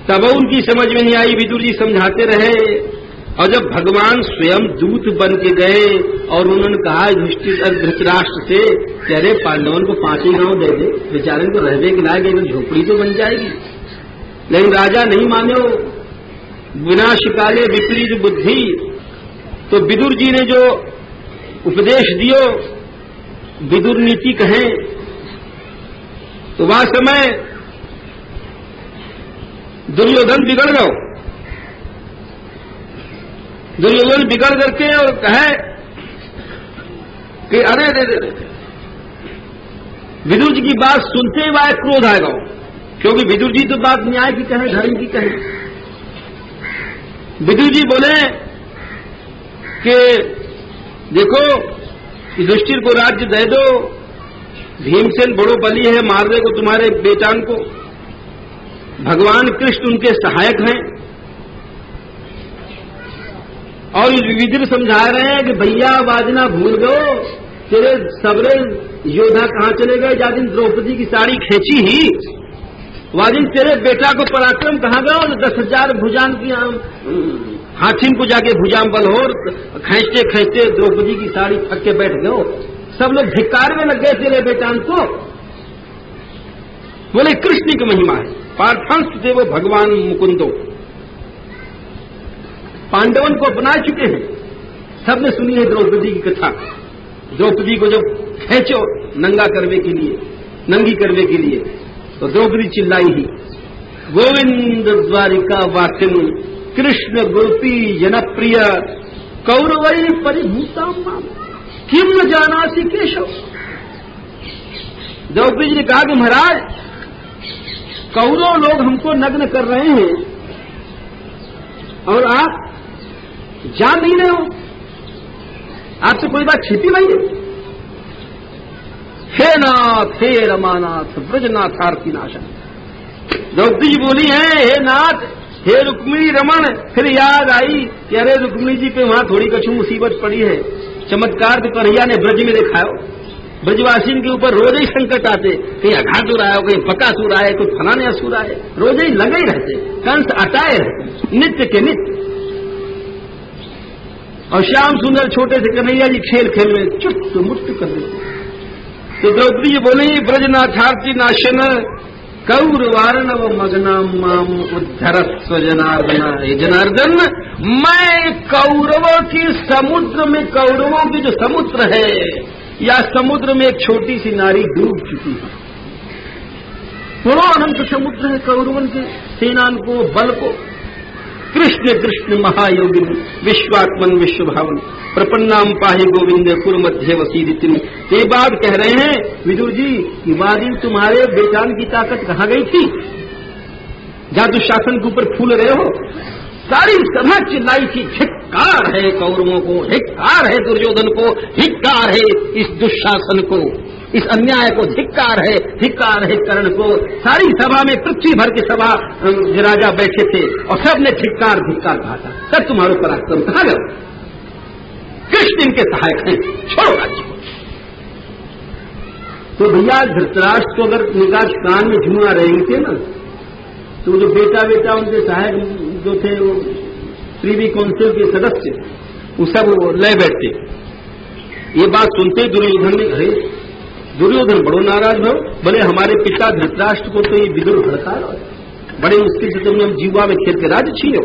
तब उनकी समझ में नहीं आई, विदुर जी समझाते रहे। और जब भगवान स्वयं दूत बन के गए और उन्होंने कहा धृतराष्ट्र से कि अरे पांडवन को 5 ही गांव दे दे, बेचारे को रहने के लायक एक झोपड़ी तो बन जाएगी। लेकिन राजा नहीं माने, विनाशकाले विपरीत बुद्धि। तो विदुर जी ने जो उपदेश दियो, विदुर नीति कहें, तो वह समय दुर्योधन बिगड़ गए। दुर्योधन बिगड़ करके और कहे कि अरे विदुर जी की बात सुनते ही वह क्रोध आएगा, क्योंकि विदुर जी तो बात न्याय की कहें, धर्म की कहें। विदुर जी बोले कि देखो युधिष्ठिर को राज्य दे दो, भीमसेन बड़ो बली है, मार देगा तुम्हारे बेटान को, भगवान कृष्ण उनके सहायक हैं। और विदुर समझा रहे हैं कि भैया वाजना भूल गो, तेरे सबरे योद्धा कहां चले गए, जा दिन द्रौपदी की साड़ी खींची ही, वाजिन तेरे बेटा को पराक्रम कहां गया, 10,000 भुजान की हाथिन को जाके भुजाम बल हो, खींचते खींचते द्रौपदी की साड़ी थक के बैठ गए। सब लोग धिक्कार में लग गए तेरे बेटान को। बोले कृष्ण की महिमा है, पार्थांश देवो भगवान मुकुंदो, पांडवन को अपना चुके हैं। सबने सुनी है द्रौपदी की कथा। द्रौपदी को जब खींचो नंगा करने के लिए, नंगी करने के लिए, तो द्रौपदी चिल्लाई ही, गोविंद द्वारिका वासिन कृष्ण गोपी जनप्रिय कौरवै परिभूता किम न जानासी केशव। द्रौपदी जी ने कहा कि महाराज, कौरव लोग हमको नग्न कर रहे हैं और आप जान नहीं रहे हो, आपसे कोई बात छिपी नहीं है। हे नाथ, हे रमानाथ, ब्रजनाथार्थी नाशन। द्रौपदी जी बोली है, हे नाथ, हे रुक्मिणी रमण। फिर याद आई कि अरे रुक्मिणी जी पे वहां थोड़ी कछु मुसीबत पड़ी है। चमत्कार तो कन्हैया ने ब्रज में दिखाओ, ब्रजवासियों के ऊपर रोज ही संकट आते, कहीं अघासुर आया, कहीं बकासुर आए, कोई फलाने असुर आए, रोज ही लगे ही रहते, कंस अटाए रहते नित्य के नित्य। और श्याम सुंदर छोटे से कन्हैया जी खेल खेल में चुट मुट्ट कर देते। तो द्रौपदी जी बोली, ब्रजनाथार्थी नाशन कौरवार्णव मग्नाम माम उद्धरस्व जनार्दन। हे जनार्दन, मैं कौरवों की समुद्र में, कौरवों की जो समुद्र है या समुद्र में एक छोटी सी नारी डूब चुकी है। बड़ो अनंत समुद्र है कौरवन के सेनान को, बल को। कृष्ण कृष्ण महायोगिन विश्वात्मन विश्वभावन प्रपन्नाम पाहि गोविंद कुरु मध्य वसीदितिन। ये बात कह रहे हैं विदुर जी कि वादी तुम्हारे बेटान की ताकत कहाँ गई थी, जहां दुशासन के ऊपर फूल रहे हो। सारी सभा चिल्लाई थी, धिक्कार है कौरवों को, धिक्कार है दुर्योधन को, धिक्कार है इस दुशासन को, इस अन्याय को, धिक्कार है कर्ण को। सारी सभा में पृथ्वी भर की सभा राजा बैठे थे और सबने धिक्कार कहा था। सब तुम्हारे पराक्रम कहाँ गए? कृष्ण इनके सहायक हैं, छोड़ो राज्य को। तो भैया धृतराष्ट्र को अगर निकास कान में झुमा रहेंगे थे ना, तो जो बेटा उनके सहायक जो थे वो प्रीवी काउंसिल के सदस्य, वो सब लय बैठते। ये बात सुनते दुर्योधन ने, अरे दुर्योधन बड़ो नाराज हो, बोले हमारे पिता धृतराष्ट्र को तो ये विदुर भड़का रहा है, बड़े मुश्किल से तुमने हम जीवा में खेल के राज्य छीनो।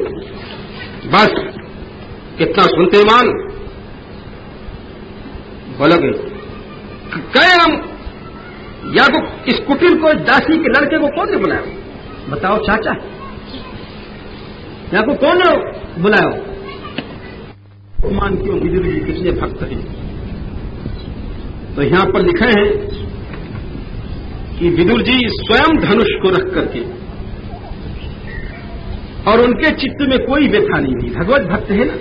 बस कितना सुनते मान बोलोगे कहे हम, या तो इस कुटिल को, दासी के लड़के को कौन ने बुलाया? बताओ चाचा, या को कौन बुलाया? मान क्यों विदुर जी कितने भक्त हैं? तो यहां पर लिखे हैं कि विदुर जी स्वयं धनुष को रख करके, और उनके चित्त में कोई व्यथा नहीं थी, भगवत भक्त है ना,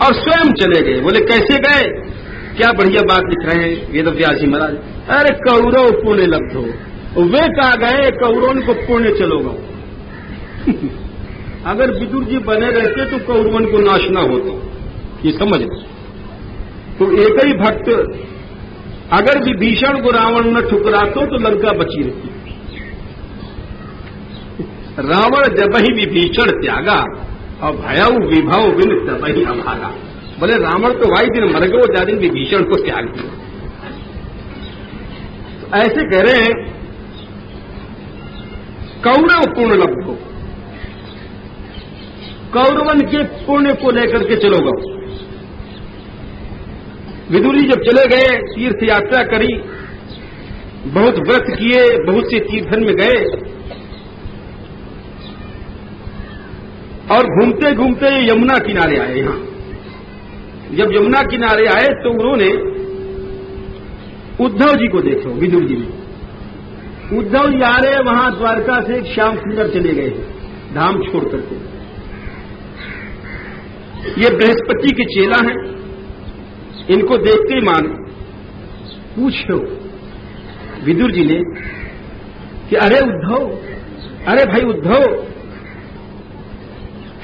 और स्वयं चले गए। बोले कैसे गए? क्या बढ़िया बात लिख रहे हैं वेदव्यास जी महाराज। अरे कौरव पुण्य लब्ध हो, वे कहा गए कौरवन को पुण्य चलोगा। अगर विदुर जी बने रहते तो कौरवन को नाश न होता, ये समझ। तो एक ही भक्त अगर विभीषण को रावण न ठुकरातो तो लंका बची रहती। रावण जब ही विभीषण त्यागा और भयउ विभव विन तब ही अभागा। बोले रावण तो भाई दिन मर गए, ज्यादा विभीषण को त्याग दिया। तो ऐसे कह रहे हैं कौरव पूर्ण लब्ध हो, कौरवन के पुण्य को लेकर के चलोगा। विदुर जी जब चले गए, तीर्थ यात्रा करी, बहुत व्रत किए, बहुत से तीर्थन में गए, और घूमते घूमते यमुना किनारे आए। यहां जब यमुना किनारे आए तो उन्होंने उद्धव जी को देखो। विदुर जी ने उद्धव जी आ रहे, वहां द्वारका से श्याम सुंदर चले गए धाम छोड़ करके। ये बृहस्पति के चेला हैं, इनको देखते ही मान पूछो विदुर जी ने कि अरे उद्धव, अरे भाई उद्धव,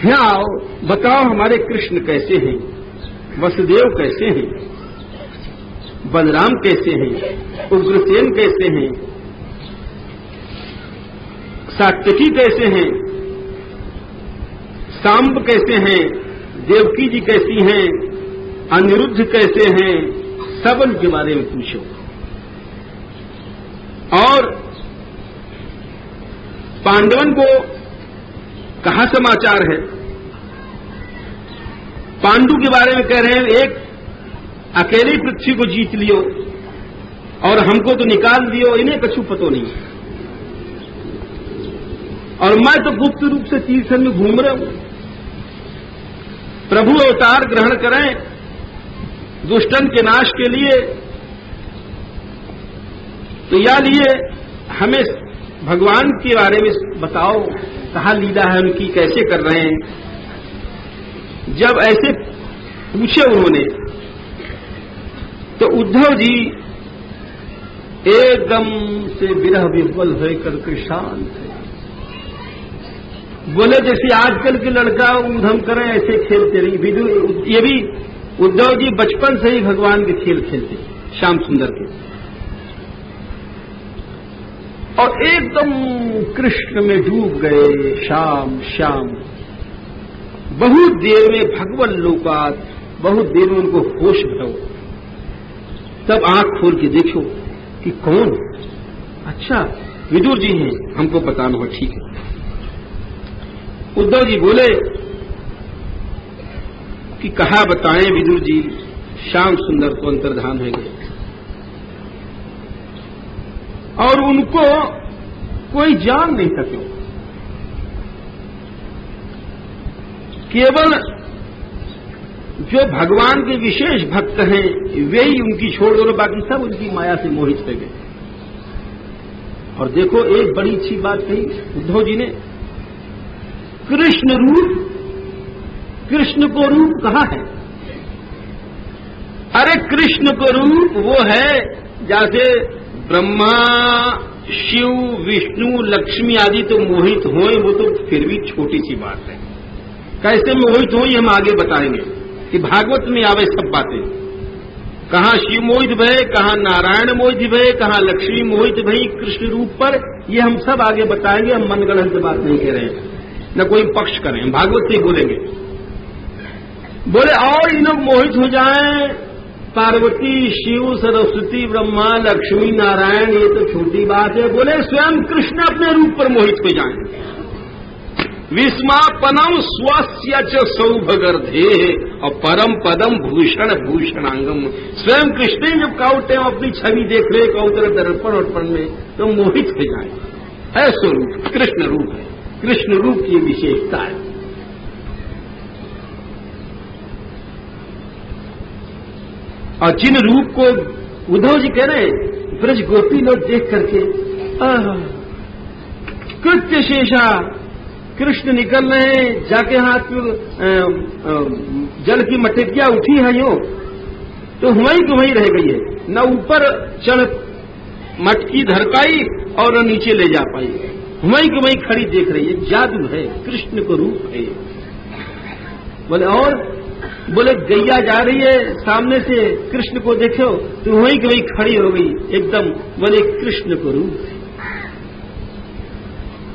यहाँ आओ, बताओ हमारे कृष्ण कैसे हैं, वसुदेव कैसे हैं, बलराम कैसे हैं, उग्रसेन कैसे हैं, सात्यकी कैसे हैं, सांब कैसे हैं, देवकी जी कैसी हैं, अनिरुद्ध कैसे हैं, सब उनके बारे में पूछो। और पांडवन को कहां समाचार है? पांडु के बारे में कह रहे हैं, एक अकेले पृथ्वी को जीत लियो और हमको तो निकाल दियो, इन्हें कछु पतो नहीं, और मैं तो गुप्त रूप से तीर्थन में घूम रहा हूं। प्रभु अवतार ग्रहण करें दुष्टन के नाश के लिए, तो या लिए हमें भगवान के बारे में बताओ, कहाँ लीला है उनकी, कैसे कर रहे हैं। जब ऐसे पूछे उन्होंने तो उद्धव जी एकदम से विरह विह्वल होकर के शांत है। बोले जैसे आजकल के लड़का ऊधम करें ऐसे खेलते रही। ये भी उद्धव जी बचपन से ही भगवान के खेल खेलते, श्याम सुंदर के, और एकदम कृष्ण में डूब गए। श्याम श्याम बहुत देर में भगवान लोकात, बहुत देर में उनको होश भयो। तब आंख खोल के देखो कि कौन, अच्छा विदुर जी हैं, हमको बताना हो, ठीक है। उद्धव जी बोले कि कहा बताएं विदुर जी, श्याम सुंदर को अंतर्धान हो गए और उनको कोई जान नहीं सके। केवल जो भगवान के विशेष भक्त हैं वे ही उनकी छोड़ दो, बाकी सब उनकी माया से मोहित हो गए। और देखो एक बड़ी अच्छी बात कही उद्धव जी ने, कृष्ण रूप, कृष्ण को रूप कहा है? अरे कृष्ण को रूप वो है जैसे ब्रह्मा शिव विष्णु लक्ष्मी आदि तो मोहित हों, वो तो फिर भी छोटी सी बात है। कैसे मोहित हों ये हम आगे बताएंगे कि भागवत में आवे सब बातें। कहां शिव मोहित भय, कहां नारायण मोहित भय, कहां लक्ष्मी मोहित भई कृष्ण रूप पर, ये हम सब आगे बताएंगे। हम मनगढ़ंत से बात नहीं कह रहे हैं, न कोई पक्ष करें, हम भागवत से ही बोलेंगे। बोले और इन लोग मोहित हो जाएं, पार्वती शिव सरस्वती ब्रह्मा लक्ष्मी नारायण, ये तो छोटी बात है। बोले स्वयं कृष्ण अपने रूप पर मोहित हो जाएं। विस्मापनम स्वस्य च सौभगर्धे और परम पदम भूषण भूषणांगम। स्वयं कृष्ण जब काउटे अपनी छवि देख रहे कौतर दर्पण अर्पण में तो मोहित हो जाए। है स्वरूप कृष्ण रूप है, कृष्ण रूप की विशेषता है। और जिन रूप को उद्धव जी कह रहे ब्रज गोपी लोग देख करके कृत्य शेषा, कृष्ण निकल रहे जाके हाथ में जल की मटकिया उठी है यो, तो वहीं की वहीं रह गई है, न ऊपर चढ़ मटकी धर पाई और न नीचे ले जा पाई, वहीं की वहीं खड़ी देख रही है। जादू है, कृष्ण को रूप है। बोले और बोले गैया जा रही है सामने से, कृष्ण को देखो तो वहीं की वहीं खड़ी हो गई एकदम। बोले कृष्ण को रूप है।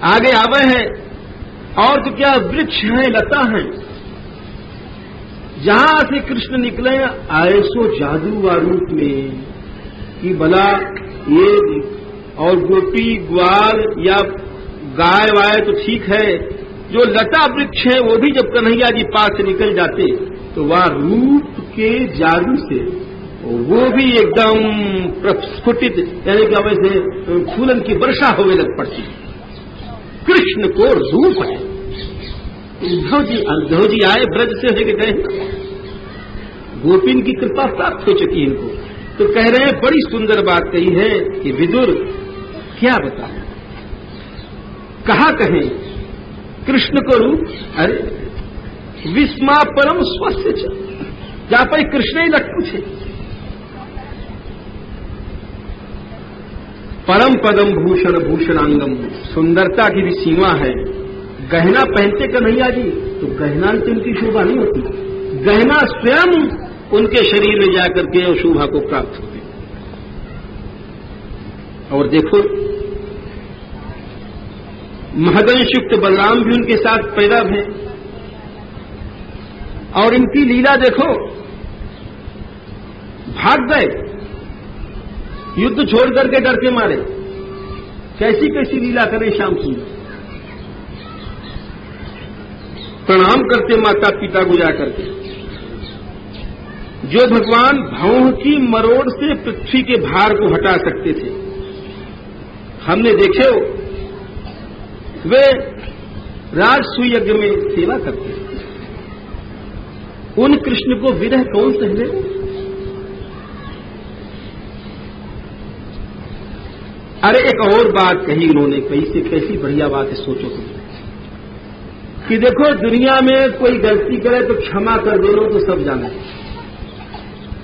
आगे आवे है और तो क्या वृक्ष है, लता है, जहां से कृष्ण निकले ऐसो जादू रूप में कि भला ये और गोपी ग्वाल या गाय वाय तो ठीक है, जो लता वृक्ष है वो भी जब कन्हैया जी पास से निकल जाते तो वह रूप के जादू से वो भी एकदम प्रस्फुटित, यानी कि वैसे फूलन की वर्षा होने लग पड़ती। कृष्ण को रूप है। उद्धव जी आए ब्रज से होके गए, गोपिन की कृपा प्राप्त हो चुकी इनको, तो कह रहे हैं बड़ी सुंदर बात कही है कि विदुर क्या बताएं, कहा कहें कृष्ण को रूप। अरे विस्मा परम स्वस्य जहां पर कृष्ण ही लट्टू थे। परम पदम भूषण भूषणांगम, सुंदरता की भी सीमा है। गहना पहनते कन्हैया जी तो गहना से उनकी शोभा नहीं होती, गहना स्वयं उनके शरीर में जाकर के और शोभा को प्राप्त होते। और देखो महदंशयुक्त बलराम भी उनके साथ पैदा हैं और इनकी लीला देखो, भाग गए युद्ध छोड़ करके डर के मारे, कैसी कैसी लीला करें श्याम सुंदर। प्रणाम करते माता पिता को जा करके, जो भगवान भौं की मरोड़ से पृथ्वी के भार को हटा सकते थे, हमने देखे वे राजसूय यज्ञ में सेवा करते थे। उन कृष्ण को विरह कौन सहले। अरे एक और बात कही उन्होंने, कैसी बढ़िया बात है, सोचो तुम कि देखो दुनिया में कोई गलती करे तो क्षमा कर देना तो सब जाने।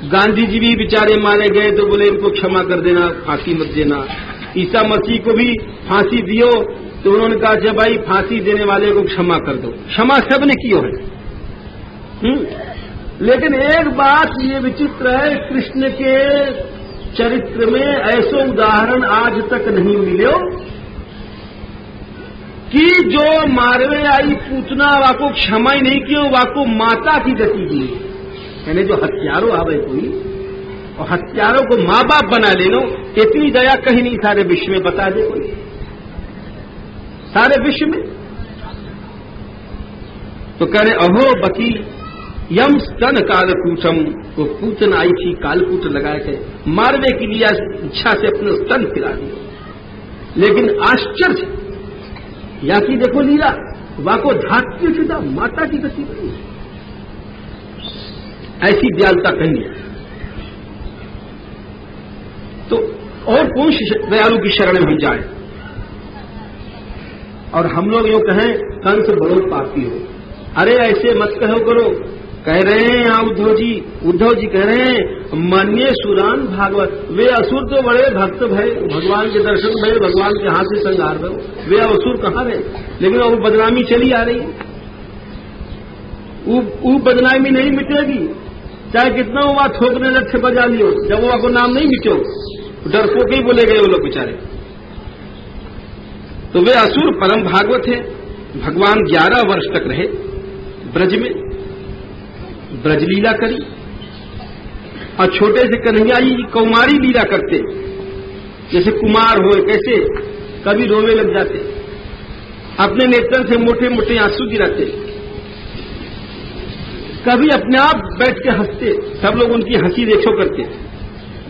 गांधी जी भी बेचारे मारे गए तो बोले इनको क्षमा कर देना, फांसी मत देना। ईसा मसीह को भी फांसी दियो तो उन्होंने कहा जब भाई फांसी देने वाले को क्षमा कर दो। क्षमा सबने कियो है। लेकिन एक बात ये विचित्र है, कृष्ण के चरित्र में ऐसा उदाहरण आज तक नहीं मिले कि जो मारवे आई पूतना वाको क्षमा ही नहीं कियो, वाको माता की गति दी। यानी जो हत्यारो आवे कोई और हत्यारों को माँ बाप बना लेनो, इतनी दया कहीं नहीं सारे विश्व में, बता दे कोई, सारे विश्व में। तो कह रहे अहो बकी यम स्तन कालकूटम, वो पूतन आई थी, कालकूट लगाए थे, मारने के लिए इच्छा से अपने स्तन खिला दिए। लेकिन आश्चर्य या कि देखो लीला, वाको धात्य शुदा माता की गति बनी, ऐसी दयालुता कहीं है। तो और कौन दयालु की शरण में हम जाए? और हम लोग यूं कहें कंस बड़ो पापी हो, अरे ऐसे मत कहो करो। कह रहे हैं यहाँ उद्धव जी कह रहे हैं मान्य सुरान भागवत, वे असुर तो बड़े भक्त भय, भगवान के दर्शन भय, भगवान के हाथ से संहार भय, वे असुर कहाँ रहे? लेकिन वो बदनामी चली आ रही, वो बदनामी नहीं मिटेगी, चाहे कितना वो थोकने लक्ष्य बजा लियो, जब वो आपको नाम नहीं मिटो, डरपोक ही बोले गए वो लोग बेचारे। तो वे असुर परम भागवत है। भगवान 11 वर्ष तक रहे ब्रज में, ब्रज लीला करी, और छोटे से कन्हैया जी कौमारी लीला करते, जैसे कुमार हो, कैसे कभी रोने लग जाते, अपने नेत्र से मोटे मोटे आंसू गिराते, कभी अपने आप बैठ के हंसते, सब लोग उनकी हंसी देखो करते,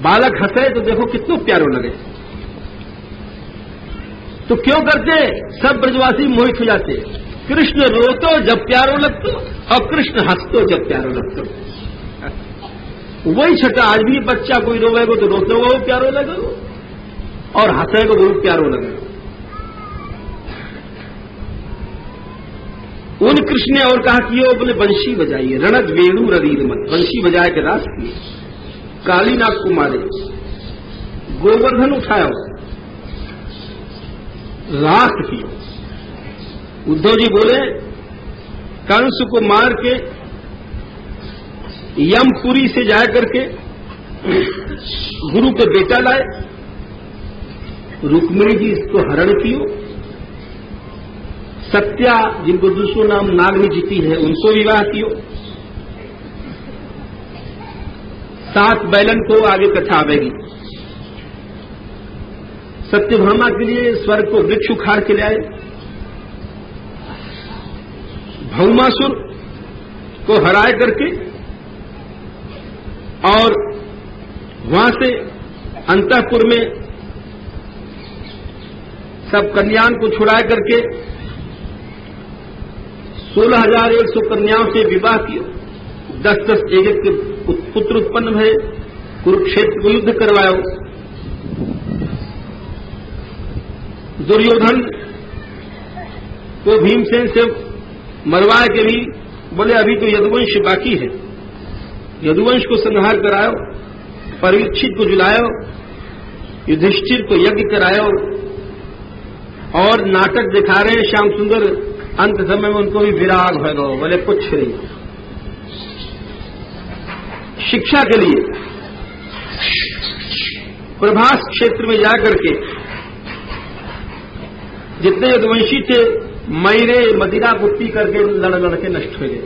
बालक हंसे तो देखो कितने प्यारो लगे। तो क्यों करते? सब ब्रजवासी मोहित हो जाते, कृष्ण रोतो जब प्यारो लगतो और कृष्ण हंसतो जब प्यारो लगतो। वही छठा, आज भी बच्चा कोई रोवेगो तो रोते वो प्यारो लगेगो, और हंसेगो वो प्यारो लगेगो। उन कृष्ण ने और कहा कि वो बोले बंशी बजाइए, रणद वेणु ररीद मत, बंशी बजाए के रास किए, कालीनाग को मारे, गोवर्धन उठाया, रास किया। उद्धव जी बोले कंस को मार के यमपुरी से जा करके गुरु के बेटा लाए, रुक्मिणी जी इसको हरण कियो, सत्या जिनको दूसरो नाम नागनी जीती है उनको विवाह कियो, 7 बैलन को आगे कथा आवेगी। सत्यभामा के लिए स्वर्ग को वृक्ष उखाड़ के ले आए, भौमासुर को हराए करके और वहां से अंतःपुर में सब कन्याओं को छुड़ाए करके 16,100 कन्याओं से विवाह किया, 10-10 एक के पुत्र उत्पन्न भये, कुरुक्षेत्र को युद्ध करवाया। दुर्योधन को भीमसेन से मरवा के भी बोले अभी तो यदुवंश बाकी है, यदुवंश को संहार करायो, परीक्षित को जुलायो, युधिष्ठिर को यज्ञ करायो, और नाटक दिखा रहे हैं श्याम सुंदर, अंत समय में उनको भी विराग हो गो, बोले कुछ नहीं। शिक्षा के लिए प्रभास क्षेत्र में जाकर के जितने यदुवंशी थे मैरे मदिरा को पी करके लड़ के नष्ट हो गए।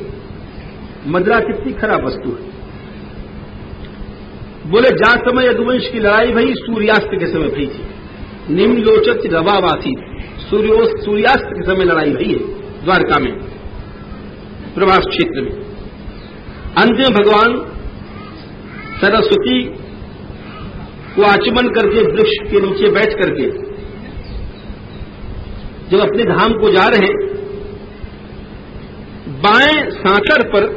मदिरा कितनी खराब वस्तु है। बोले जहां समय यदुवंश की लड़ाई भई सूर्यास्त के समय भई थी, निम्नलोचत रवावासी, सूर्यास्त के समय लड़ाई भई है द्वारका में, प्रभास क्षेत्र में। अंत में भगवान सरस्वती को आचमन करके वृक्ष के नीचे बैठ करके जब अपने धाम को जा रहे, बाएं सांकर पर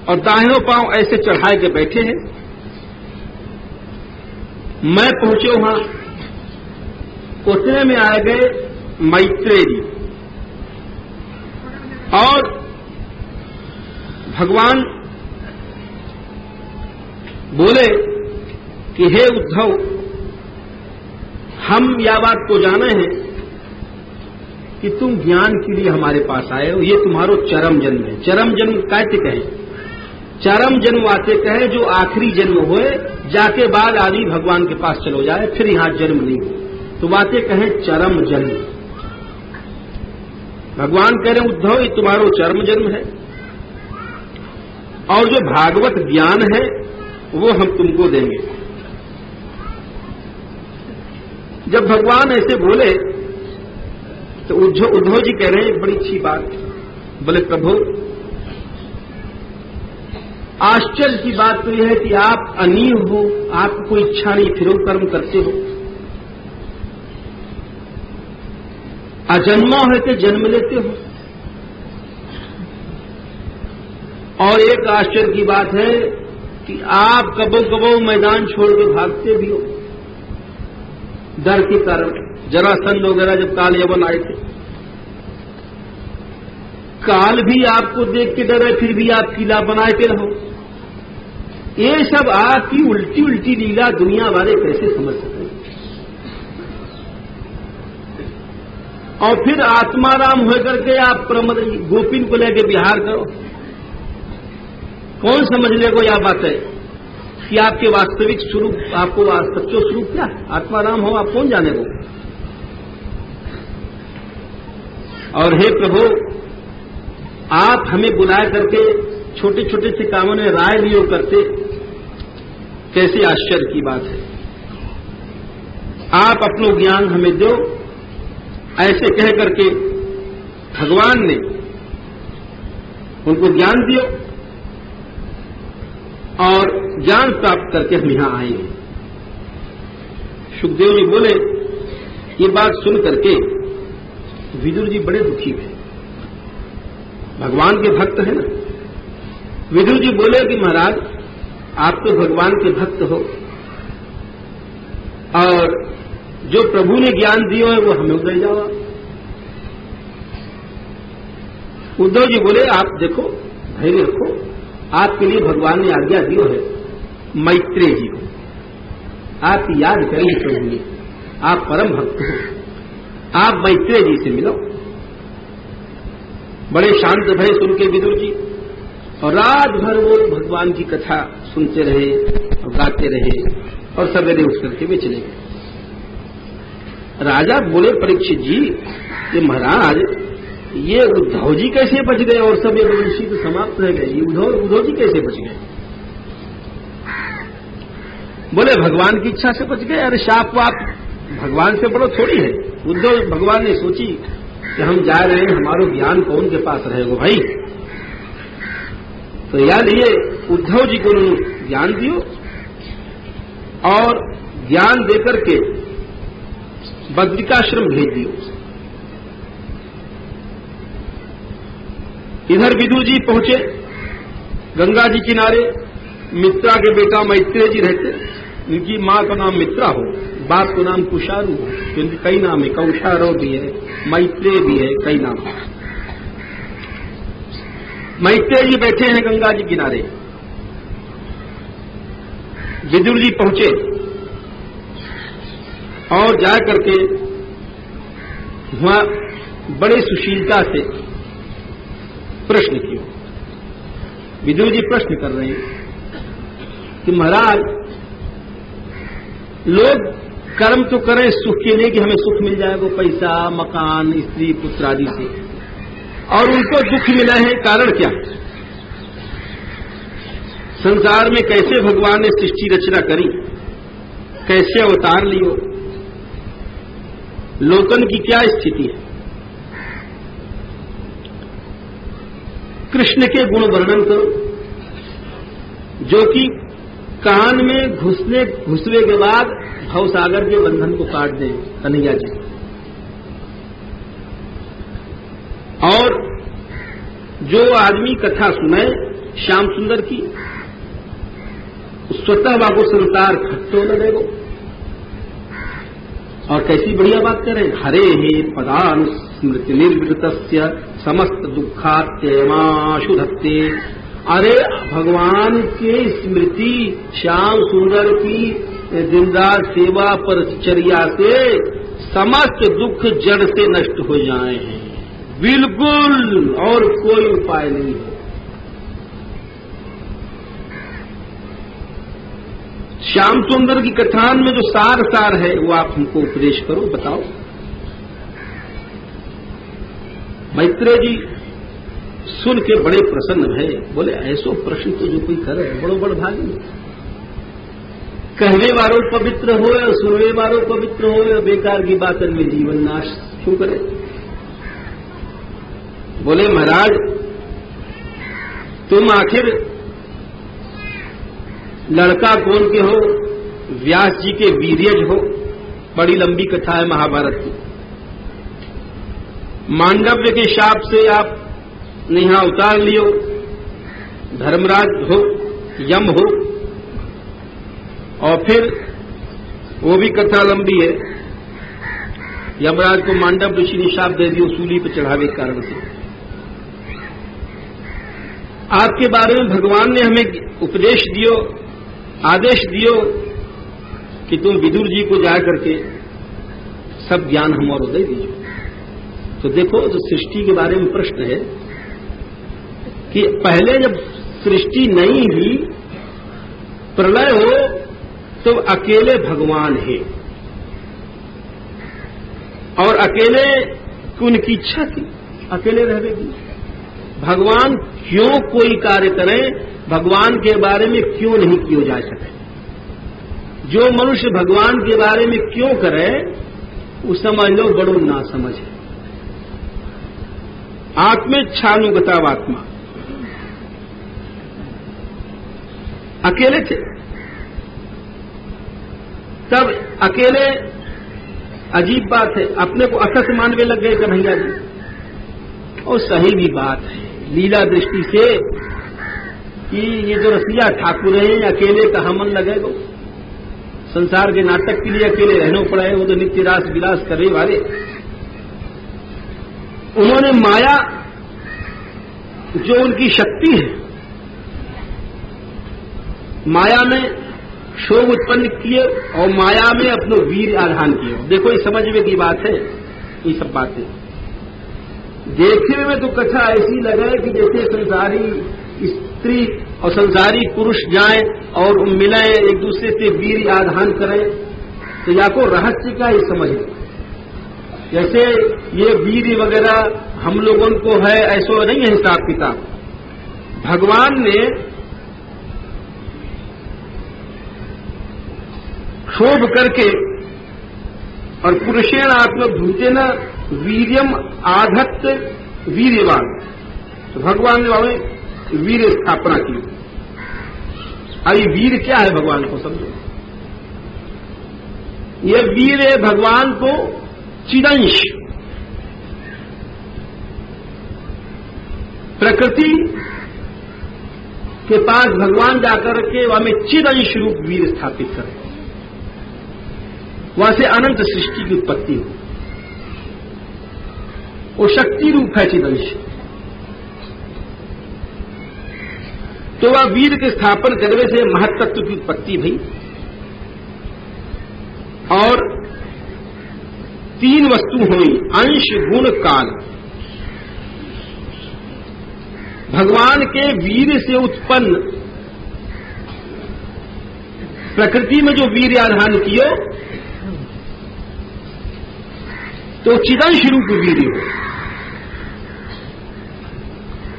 और दाहिनों पांव ऐसे चढ़ाए के बैठे हैं। मैं पहुंचे वहां, उतने में आ गए मैत्रेय जी और भगवान बोले कि हे उद्धव, हम यह बात को जाने हैं कि तुम ज्ञान के लिए हमारे पास आए हो, ये तुम्हारो चरम जन्म है। चरम जन्म कहते कहे, चरम जन्म आते कहे जो आखिरी जन्म होए, जाके बाद आदमी भगवान के पास चलो जाए, फिर यहां जन्म नहीं हो, तो बातें कहें चरम जन्म। भगवान कह रहे उद्धव ये तुम्हारो चरम जन्म है, और जो भागवत ज्ञान है वो हम तुमको देंगे। जब भगवान ऐसे बोले तो उद्धव जी कह रहे हैं बड़ी अच्छी बात। बोले प्रभु, आश्चर्य की बात तो यह है कि आप अनीव हो, आपको कोई इच्छा नहीं, फिर कर्म करते हो। अजन्मा है तो जन्म लेते हो। और एक आश्चर्य की बात है कि आप कबो कबो मैदान छोड़ के भागते भी हो डर के कारण। जरासंध वगैरह जब काल यवन आए थे, काल भी आपको देख के डरे, फिर भी आप किला बनाए के रहो। ये सब आपकी उल्टी उल्टी लीला दुनिया वाले कैसे समझ सकते हैं? और फिर आत्माराम होकर के आप गोपिन को लेके विहार करो। कौन समझने को यह बात है कि आपके वास्तविक स्वरूप, आपको सच्चो स्वरूप क्या है? आत्माराम हो आप, कौन जाने को। और हे प्रभु, आप हमें बुलाया करके छोटे छोटे से कामों में राय लियो करते, कैसे आश्चर्य की बात है। आप अपना ज्ञान हमें दो, ऐसे कह करके भगवान ने उनको ज्ञान दियो और ज्ञान प्राप्त करके हम यहां आए हैं। सुखदेव जी बोले, ये बात सुन करके विदुर जी बड़े दुखी थे। भगवान के भक्त है ना। विदुर जी बोले कि महाराज, आप तो भगवान के भक्त हो और जो प्रभु ने ज्ञान दिया है वो हमें दे जाओ। उद्धव जी बोले, आप देखो, धैर्य रखो, आपके लिए भगवान ने आज्ञा दी है मैत्रेय जी को। आप याद करेंगे प्रभु, आप परम भक्त हो, आप मैत्रेय जी से मिलो। बड़े शांत भय सुन के विदुर जी, और रात भर वो भगवान की कथा सुनते रहे और गाते रहे, और सवेरे उठ करके वे चले गए। राजा बोले, परीक्षित जी, कि महाराज ये उद्धव जी कैसे बच गए और सब ये वंशी तो समाप्त रह गए, उद्धव जी कैसे बच गए? बोले, भगवान की इच्छा से बच गए। अरे शाप वाप भगवान से बड़ो थोड़ी है। उद्धव भगवान ने सोची कि हम जा रहे हैं, हमारो ज्ञान कौन के पास रहेगा भाई। तो याद ये उद्धव जी को ज्ञान दियो और ज्ञान देकर के बद्रिकाश्रम भेज दियो। इधर विदुर जी पहुंचे गंगा जी किनारे। मित्रा के बेटा मैत्रेय जी रहते, इनकी मां का नाम मित्रा हो, बाप का नाम कुशारू हो, क्योंकि कई नाम है, कौशारो भी है, मैत्रेय भी है, कई नाम है। मैत्रेय जी बैठे हैं गंगा जी किनारे। विदुर जी पहुंचे और जा करके वहां बड़े सुशीलता से प्रश्न किया। विदुर जी प्रश्न कर रहे हैं कि महाराज, लोग कर्म तो करें सुख के लिए कि हमें सुख मिल जाएगा, पैसा, मकान, स्त्री, पुत्र आदि से, और उनको दुख मिला है, कारण क्या? संसार में कैसे भगवान ने सृष्टि रचना करी, कैसे अवतार लियो, लोकन की क्या स्थिति है? कृष्ण के गुण वर्णन करो, जो कि कान में घुसने के बाद भवसागर के बंधन को काट दें कन्हैया जी। और जो आदमी कथा सुने श्याम सुंदर की, स्वतः वाको संसार खट्टो लगेगो। और कैसी बढ़िया बात करें, हरे हे पदानुस्मृति निर्वृतस्य समस्त दुखात्यमाशु धत्ते। अरे भगवान के स्मृति श्याम सुंदर की दिनदार सेवा परचर्या से समस्त दुख जड़ से नष्ट हो जाए हैं, बिल्कुल, और कोई उपाय नहीं है। श्याम सुंदर की कथान में जो सार है वो आप हमको उपदेश करो, बताओ। मैत्रेय जी सुन के बड़े प्रसन्न है, बोले ऐसो प्रश्न तो जो कोई करे बड़ो बड़ भागी। कहने वालों पवित्र हो या सुनने वालों पवित्र हो या बेकार की बातन में जीवन नाश क्यों करे। बोले महाराज तुम आखिर लड़का कौन के हो, व्यास जी के वीर्यज हो। बड़ी लंबी कथा है महाभारत की। मांडव्य के शाप से आप यहां उतार लियो, धर्मराज हो, यम हो, और फिर वो भी कथा लंबी है। यमराज को मांडव ऋषि ने शाप दे दियो सूली पर चढ़ावे के कारण से। आपके बारे में भगवान ने हमें उपदेश दियो, आदेश दियो कि तुम विदुर जी को जा करके सब ज्ञान हमारो दे दीजिए। तो देखो, तो सृष्टि के बारे में प्रश्न है कि पहले जब सृष्टि नहीं हुई, प्रलय हो, तो अकेले भगवान है और अकेले उनकी इच्छा थी अकेले रहेगी। भगवान क्यों कोई कार्य करें, भगवान के बारे में क्यों नहीं किया जा सके। जो मनुष्य भगवान के बारे में क्यों करे, उस समझ लो बड़ो ना समझ है। आत्मेच्छानुगतावात्मा अकेले थे, तब अकेले अजीब बात है, अपने को असत मानने लग गए कन्हैया जी। और सही भी बात है लीला दृष्टि से कि ये जो रसिया ठाकुर हैं अकेले कहाँ मन लगेगा। संसार के नाटक के लिए अकेले रहना पड़ा है, वो तो नित्य रास विलास करे वाले। उन्होंने माया जो उनकी शक्ति है, माया में शोभ उत्पन्न किए और माया में अपनो वीर आधान किए। देखो ये समझने की बात है, ये सब बातें देखने में तो कथा ऐसी लगे कि जैसे संसारी स्त्री और संसारी पुरुष जाएं और मिलें, एक दूसरे से वीर आधान करें, तो या को रहस्य का ही समझ। जैसे ये वीर वगैरह हम लोगों को है, ऐसा नहीं है हिसाब किताब। भगवान ने क्षोभ करके और पुरुषेण आत्मभूतेन वीर्यम आधत्त वीर्यवान, तो भगवान ने हमें वीर स्थापना की। अभी वीर क्या है भगवान को समझो। ये वीर है भगवान को चिदंश, प्रकृति के पास भगवान जाकर के वहां में चिदंश रूप वीर स्थापित करें, वहां से अनंत सृष्टि की उत्पत्ति हो। वो शक्ति रूप है चिदंश। तो वह वीर के स्थापन करने से महत्त्व की उत्पत्ति भई। और तीन वस्तु हुई, अंश गुण काल। भगवान के वीर से उत्पन्न प्रकृति में जो वीर आधान कियो, तो चिदंश रूप वीर हो।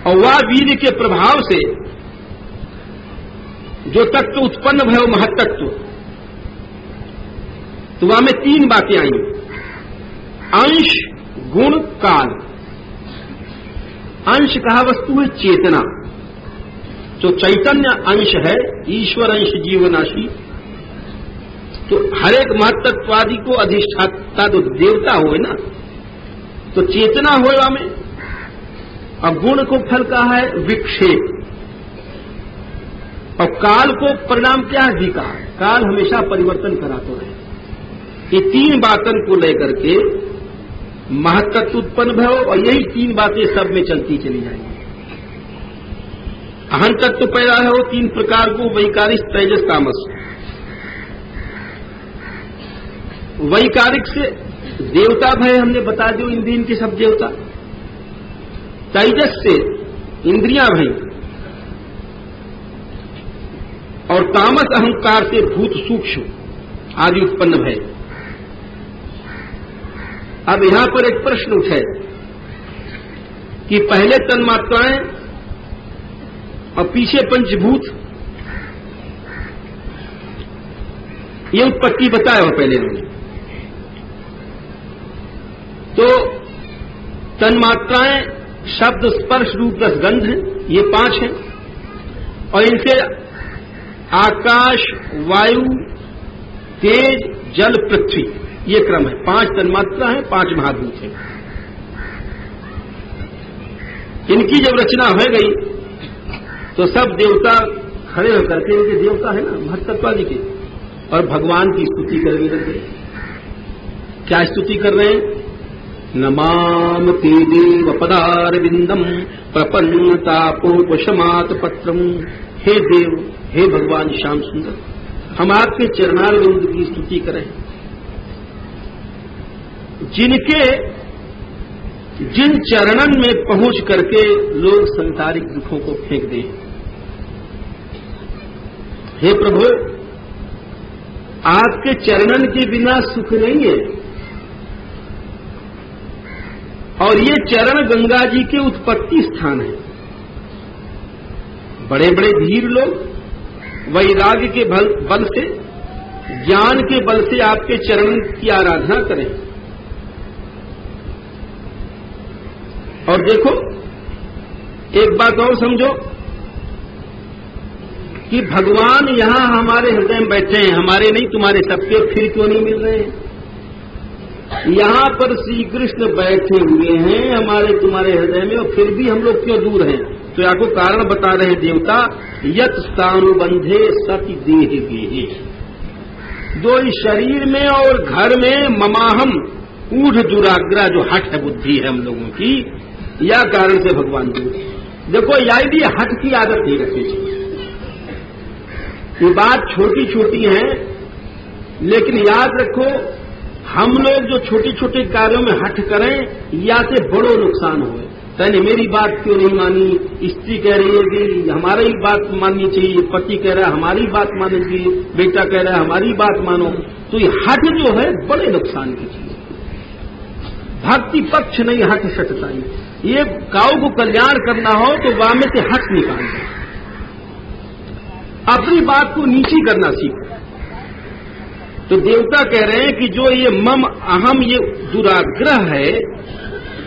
और वह वीर के प्रभाव से जो तत्व उत्पन्न भयो महत्त्व, तो वहां में तीन बातें आई, अंश गुण काल। अंश कहा वस्तु है चेतना, जो चैतन्य अंश है, ईश्वर अंश जीवनाशी। तो हर एक महत्त्ववादी को अधिष्ठाता तो देवता हो ना, तो चेतना हो में। और गुण को फल कहा है विक्षेप, और काल को परिणाम क्या है विकार। काल हमेशा परिवर्तन कराता रहे। ये तीन बातों को लेकर के महत्त्व उत्पन्न भयो, और यही तीन बातें सब में चलती चली जाएंगी। अहं तत्व पैदा हो तीन प्रकार को, वैकारिक, तेजस, तामस। वैकारिक से देवता भय हमने बता दियो, इन दिन के सब देवता। तेजस से इंद्रियां भई, और तामस अहंकार से भूत सूक्ष्म आदि उत्पन्न भय। अब यहां पर एक प्रश्न उठे कि पहले तन्मात्राएं और पीछे पंचभूत, ये उत्पत्ति बताया हो पहले उन्होंने। तो तन्मात्राएं शब्द, स्पर्श, रूप, रस, गंध हैं, ये 5 हैं। और इनसे आकाश, वायु, तेज, जल, पृथ्वी, ये क्रम है। 5 तन्मात्रा है, 5 महाभूत है। इनकी जब रचना हो गई तो सब देवता खड़े होकर के, इनके देवता है ना महत्त्ववादी के, और भगवान की स्तुति करने लग गए। क्या स्तुति कर रहे हैं? नमाम ते देव पदारविंदम प्रपन्नतापोपशमात पत्रम। हे देव, हे भगवान श्याम सुंदर, हम आपके चरणारविंद की स्तुति करें, जिन चरणन में पहुंच करके लोग संसारिक दुखों को फेंक दें। हे प्रभु, आपके चरणन के बिना सुख नहीं है। और ये चरण गंगा जी के उत्पत्ति स्थान है। बड़े बड़े धीर लोग वैराग्य के बल से, ज्ञान के बल से आपके चरण की आराधना करें। और देखो, एक बात और समझो कि भगवान यहां हमारे हृदय में बैठे हैं, हमारे नहीं तुम्हारे, सबके, फिर क्यों नहीं मिल रहे हैं? यहां पर श्री कृष्ण बैठे हुए हैं हमारे तुम्हारे हृदय में, और फिर भी हम लोग क्यों दूर हैं? तो आपको कारण बता रहे हैं देवता, यत स्थानुबंधे सति देह गेहे। जो इस शरीर में और घर में ममाहम ऊढ़ दुराग्रह, जो हठ है, बुद्धि है हम लोगों की, या कारण से भगवान दूर। देखो, यह भी हठ की आदत नहीं रखनी चाहिए। ये बात छोटी छोटी है, लेकिन याद रखो, हम लोग जो छोटे छोटे कार्यों में हठ करें, या से बड़ो नुकसान हुए। तैने मेरी बात क्यों नहीं मानी? स्त्री कह रही है कि हमारी बात माननी चाहिए, पति कह रहा है हमारी बात माननी चाहिए, बेटा कह रहा है हमारी बात मानो। तो ये हठ जो है बड़े नुकसान की चीज। भक्ति पक्ष नहीं, हठ सटताई। ये काऊ को कल्याण करना हो तो वहां में से हठ निकालना, अपनी बात को नीची करना सीखो। तो देवता कह रहे हैं कि जो ये मम अहम, ये दुराग्रह है,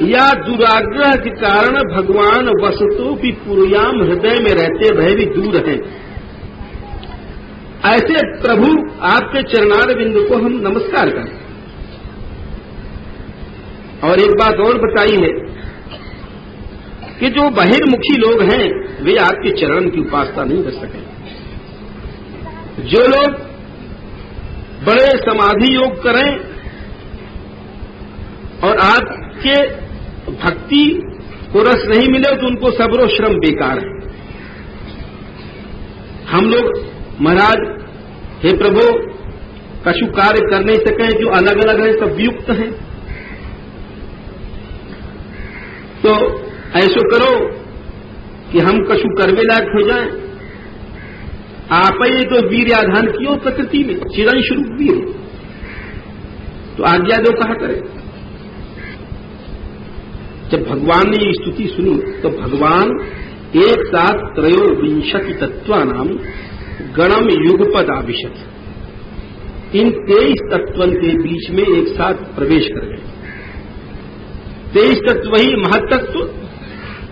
या दुराग्रह के कारण भगवान वसतु की पुरुयाम, हृदय में रहते भय भी दूर हैं। ऐसे प्रभु आपके चरणारविंद को हम नमस्कार करें। और एक बात और बताई है कि जो बहिर्मुखी लोग हैं वे आपके चरण की उपासना नहीं कर सके। जो लोग बड़े समाधि योग करें और आपके भक्ति को रस नहीं मिले तो उनको सबरो श्रम बेकार है। हम लोग महाराज, हे प्रभु, कछु कार्य कर नहीं सके, जो अलग अलग हैं सब वियुक्त हैं। तो ऐसो करो कि हम कछु करवे लायक हो जाएं। आप ही तो वीर आधान कियो प्रकृति में, चिरंश रूप वीर। तो आज्ञा दो, कहा करें। जब भगवान ने ये स्तुति सुनी तो भगवान एक साथ त्रयोविंशति तत्वानाम गणम युगपद आविशत, इन 23 तत्वों के बीच में एक साथ प्रवेश कर गए। 23 तत्व ही महत्त्व,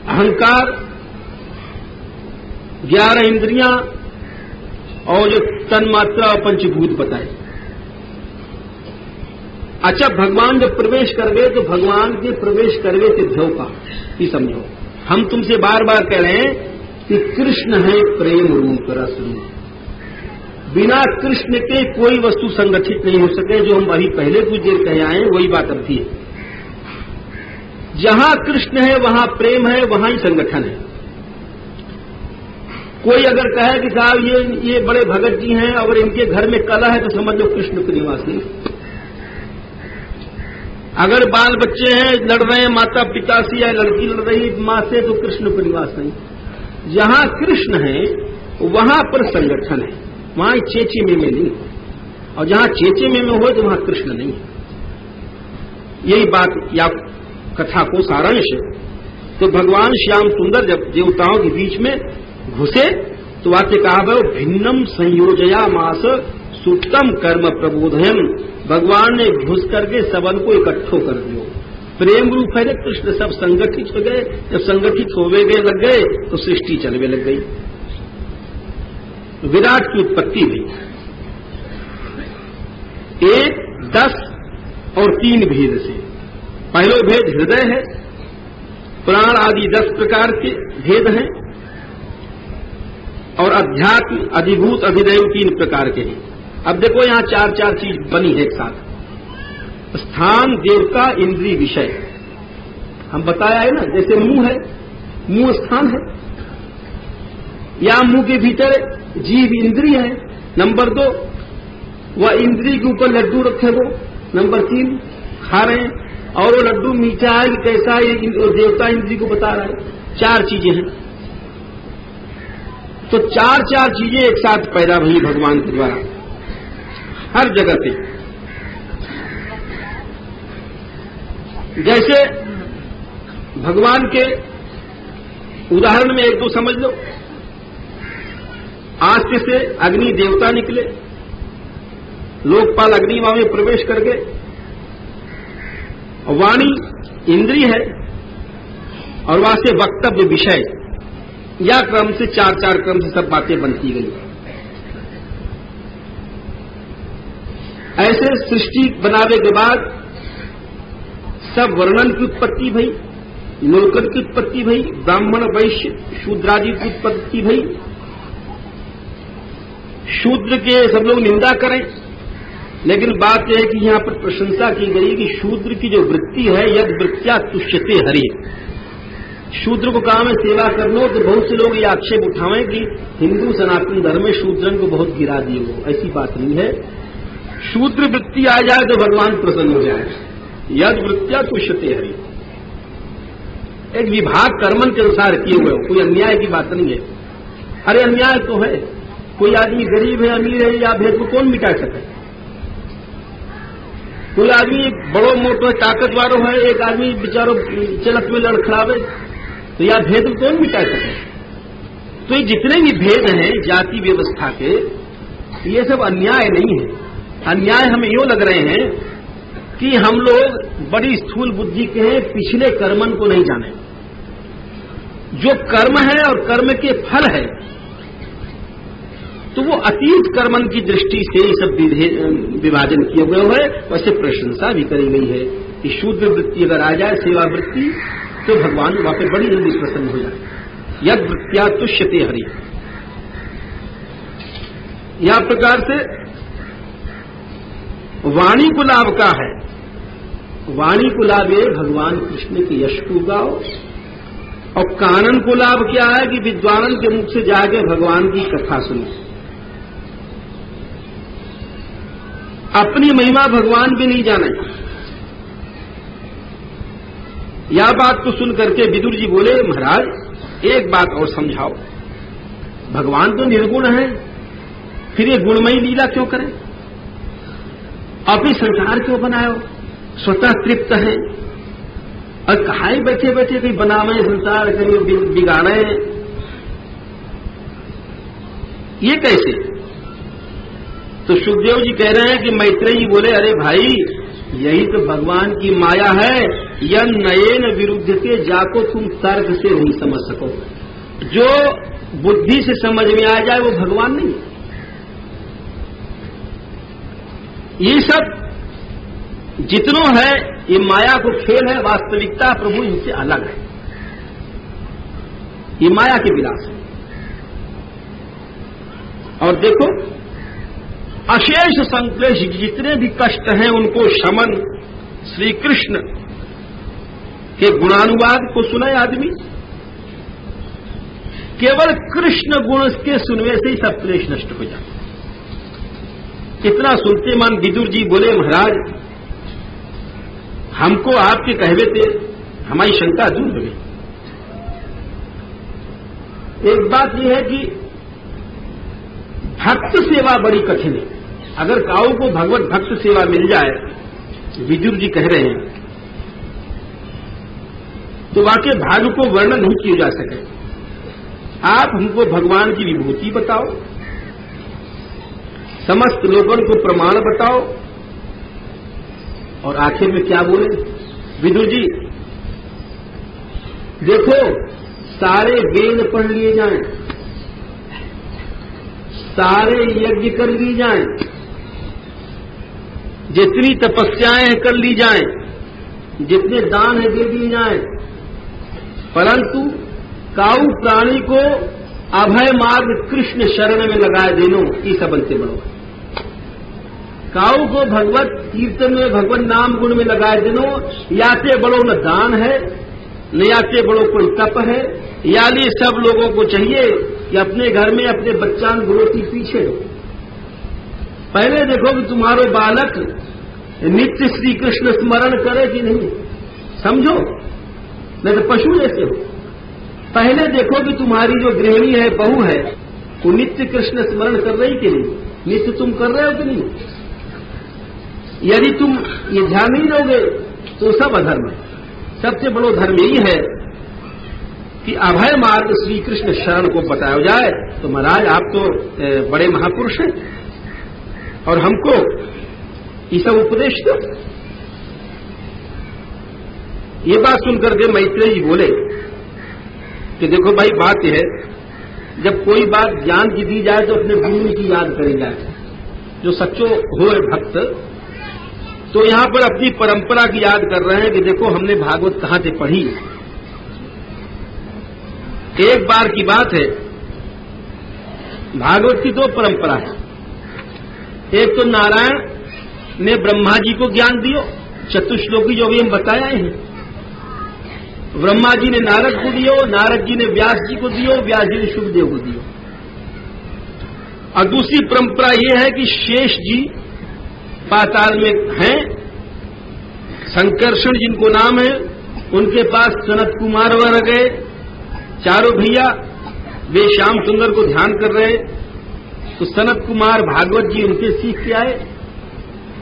अहंकार, 11 इंद्रियां और जो तन्मात्रा और पंचभूत बताए। अच्छा, भगवान जब प्रवेश कर गए तो भगवान के प्रवेश करवे से ध्यो का ही समझो। हम तुमसे बार बार कह रहे हैं कि कृष्ण है प्रेम रूप, रस रूप। बिना कृष्ण के कोई वस्तु संगठित नहीं हो सके। जो हम अभी पहले कुछ देर कहे आए वही बात अब थी। जहां कृष्ण है वहां प्रेम है, वहां ही संगठन है। कोई अगर कहे कि साहब ये बड़े भगत जी हैं और इनके घर में कला है, तो समझ लो कृष्ण के निवास नहीं। अगर बाल बच्चे हैं, लड़ रहे हैं माता पिता से, या लड़की लड़ रही मां से, तो कृष्ण का निवास नहीं। जहां कृष्ण है वहां पर संगठन है, वहां चेचे में नहीं। और जहां चेचे में हो तो वहां कृष्ण नहीं। यही बात या कथा को सारांश है। तो भगवान श्याम सुंदर जब देवताओं के बीच में घुसे तो वाक्य कहा, भिन्नम संयोजया मास सुतम कर्म प्रबोधयम, भगवान ने घुस करके सबन को इकट्ठो कर दियो। प्रेम रूप है कृष्ण, सब संगठित हो गए। जब संगठित होवे गए लग गए तो सृष्टि चलने लग गई, विराट की उत्पत्ति हुई। 1, 10 और 3 भेद से। पहलो भेद हृदय है, प्राण आदि 10 प्रकार के भेद हैं, और अध्यात्म, अधिभूत, अधिदैव 3 प्रकार के हैं। अब देखो यहां 4 चीज बनी है एक साथ। स्थान, देवता, इंद्रिय, विषय। हम बताया है ना, जैसे मुंह है, मुंह स्थान है, या मुंह के भीतर जीव इंद्रिय है। नंबर 2, वह इंद्रिय के ऊपर लड्डू रखे वो। नंबर 3, खा रहे हैं, और वो लड्डू मीठा है कि कैसा है, देवता इंद्रिय को बता रहा है। 4 चीजें हैं। तो 4 चीजें एक साथ पैदा हुई भगवान के द्वारा हर जगह पे। जैसे भगवान के उदाहरण में 1-2 समझ लो। आस्ते से अग्नि देवता निकले, लोकपाल अग्निमा में प्रवेश कर गए। वाणी इंद्रिय है, और वहां से वक्तव्य विषय, या क्रम से 4 क्रम से सब बातें बनती गई। ऐसे सृष्टि बनावे के बाद सब वर्णन की उत्पत्ति भई, लोकन की उत्पत्ति भई, ब्राह्मण, वैश्य, शूद्रादि की उत्पत्ति भई। शूद्र के सब लोग निंदा करें, लेकिन बात यह है कि यहां पर प्रशंसा की गई कि शूद्र की जो वृत्ति है, यद वृत्त्या तुष्यते हरि। शूद्र को काम है सेवा करना, तो बहुत से लोग ये आक्षेप उठावें कि हिंदू सनातन धर्म में शूद्रन को बहुत गिरा दिए हो। ऐसी बात नहीं है। शूद्र वृत्ति आ जाए तो भगवान प्रसन्न हो जाए। यद वृत्त्या तुष्यते हरि, एक विभाग कर्मन के अनुसार किए हुए हो, कोई अन्याय की बात नहीं है। अरे अन्याय तो है, कोई आदमी गरीब है, अमीर है, या भेद को कौन मिटा सके। कोई आदमी बड़ो मोटो ताकतवारो है, एक आदमी बेचारो चलत में लड़खड़ावे, तो या भेद को कौन मिटा सके। तो ये जितने भी भेद हैं जाति व्यवस्था के, ये सब अन्याय नहीं है। अन्याय हमें यूं लग रहे हैं कि हम लोग बड़ी स्थूल बुद्धि के हैं, पिछले कर्मन को नहीं जाने। जो कर्म है और कर्म के फल है, तो वो अतीत कर्मन की दृष्टि से ये सब विभाजन किए हुए है। वैसे प्रशंसा भी करी गई है कि शूद्र वृत्ति अगर आ जाए, सेवा वृत्ति, तो भगवान वहां पर बड़ी जल्दी प्रसन्न हो जाए। यद वृत्त्या तुष्यते हरि। या प्रकार से वाणी को लाभ का है। वाणी को लाभ है भगवान कृष्ण के यश को गाओ, और कानन को लाभ क्या है कि विद्वानन के मुख से जाके भगवान की कथा सुनो। अपनी महिमा भगवान भी नहीं जाने। यह बात को सुन करके विदुर जी बोले, महाराज एक बात और समझाओ, भगवान तो निर्गुण है, फिर ये गुणमयी लीला क्यों करें? अभी संसार क्यों बनायो? स्वतः तृप्त है, और कहा बैठे बैठे कहीं बनावे संसार, कहीं बिगाड़े, ये कैसे? तो सुखदेव जी कह रहे हैं कि मैत्रेयी बोले, अरे भाई यही तो भगवान की माया है। यह नयन विरुद्ध के जाको तुम तर्क से नहीं समझ सको। जो बुद्धि से समझ में आ जाए वो भगवान नहीं। ये सब जितनों है ये माया को खेल है, वास्तविकता प्रभु इनसे अलग है। ये माया के विलास है। और देखो अशेष संक्लेश, जितने भी कष्ट हैं उनको शमन श्री कृष्ण के गुणानुवाद को सुने आदमी, केवल कृष्ण गुण के सुनने से ही सब क्लेश नष्ट हो जाए। इतना सुनते मन विदुर जी बोले, महाराज हमको आपके कहवे थे हमारी शंका दूर हो गई। एक बात यह है कि भक्त सेवा बड़ी कठिन है। अगर काऊ को भगवत भक्त सेवा मिल जाए, विदुर जी कह रहे हैं, तो वाकई भाग्य को वर्णन नहीं किया जा सके। आप हमको भगवान की विभूति बताओ, समस्त लोगों को प्रमाण बताओ। और आखिर में क्या बोले विदुर जी, देखो सारे वेद पढ़ लिए जाएं, सारे यज्ञ कर ली जाएं, जितनी तपस्याएं कर ली जाएं, जितने दान है दे दिए जाएं, परंतु काऊ प्राणी को अभय मार्ग कृष्ण शरण में लगाए देनो की सबल से बड़ो। काऊ को भगवत कीर्तन में भगवत नाम गुण में लगाए देनो, या से बड़ो न दान है न या से बड़ो कोई तप है। यानी सब लोगों को चाहिए कि अपने घर में अपने बच्चान गुरोती पीछे हो। पहले देखो कि तुम्हारो बालक नित्य श्री कृष्ण स्मरण करे कि नहीं, समझो, नहीं तो पशु जैसे हो। पहले देखो कि तुम्हारी जो गृहिणी है, बहू है, वो नित्य कृष्ण स्मरण कर रही कि नहीं, नित्य तुम कर रहे हो कि नहीं। यदि तुम ये ध्यान नहीं दोगे तो सब अधर्म है। सबसे बड़ो धर्म यही है कि अभय मार्ग श्री कृष्ण शरण को बताया जाए। तो महाराज आप तो बड़े महापुरुष हैं और हमको ये सब उपदेश दो। ये बात सुनकर के मैत्रेय जी बोले कि देखो भाई, बात यह है जब कोई बात ज्ञान की दी जाए तो अपने गुरु की याद करी जाए, जो सच्चो हो भक्त। तो यहां पर अपनी परंपरा की याद कर रहे हैं कि देखो हमने भागवत कहां से पढ़ी। एक बार की बात है, भागवत की दो परंपरा है। एक तो नारायण ने ब्रह्मा जी को ज्ञान दियो, चतुश्लोकी जो भी हम बताया है। ब्रह्मा जी ने नारद को दियो, नारद जी ने व्यास जी को दियो, व्यास जी ने शुकदेव को दियो। और दूसरी परंपरा यह है कि शेष जी पाताल में हैं, संकर्षण जिनको नाम है, उनके पास सनत कुमार वर गए, चारों भैया वे श्याम सुंदर को ध्यान कर रहे। तो सनत कुमार भागवत जी उनके सीख के आए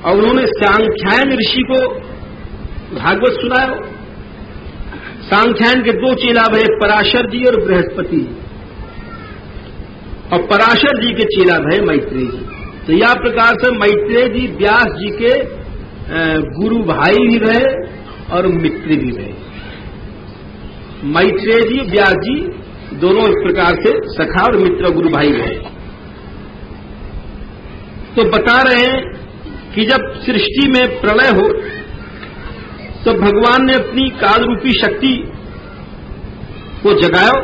और उन्होंने सांख्यायन ऋषि को भागवत सुनाया। सांख्यायन के दो चेला भय, पराशर जी और बृहस्पति जी, और पराशर जी के चेला भय मैत्रेय जी। तो यह प्रकार से मैत्रेय जी व्यास जी के गुरु भाई भी रहे और मित्र भी रहे। मैत्रेय जी व्यास जी दोनों इस प्रकार से सखा और मित्र गुरु भाई रहे। तो बता रहे हैं कि जब सृष्टि में प्रलय हो तो भगवान ने अपनी काल रूपी शक्ति को जगाया,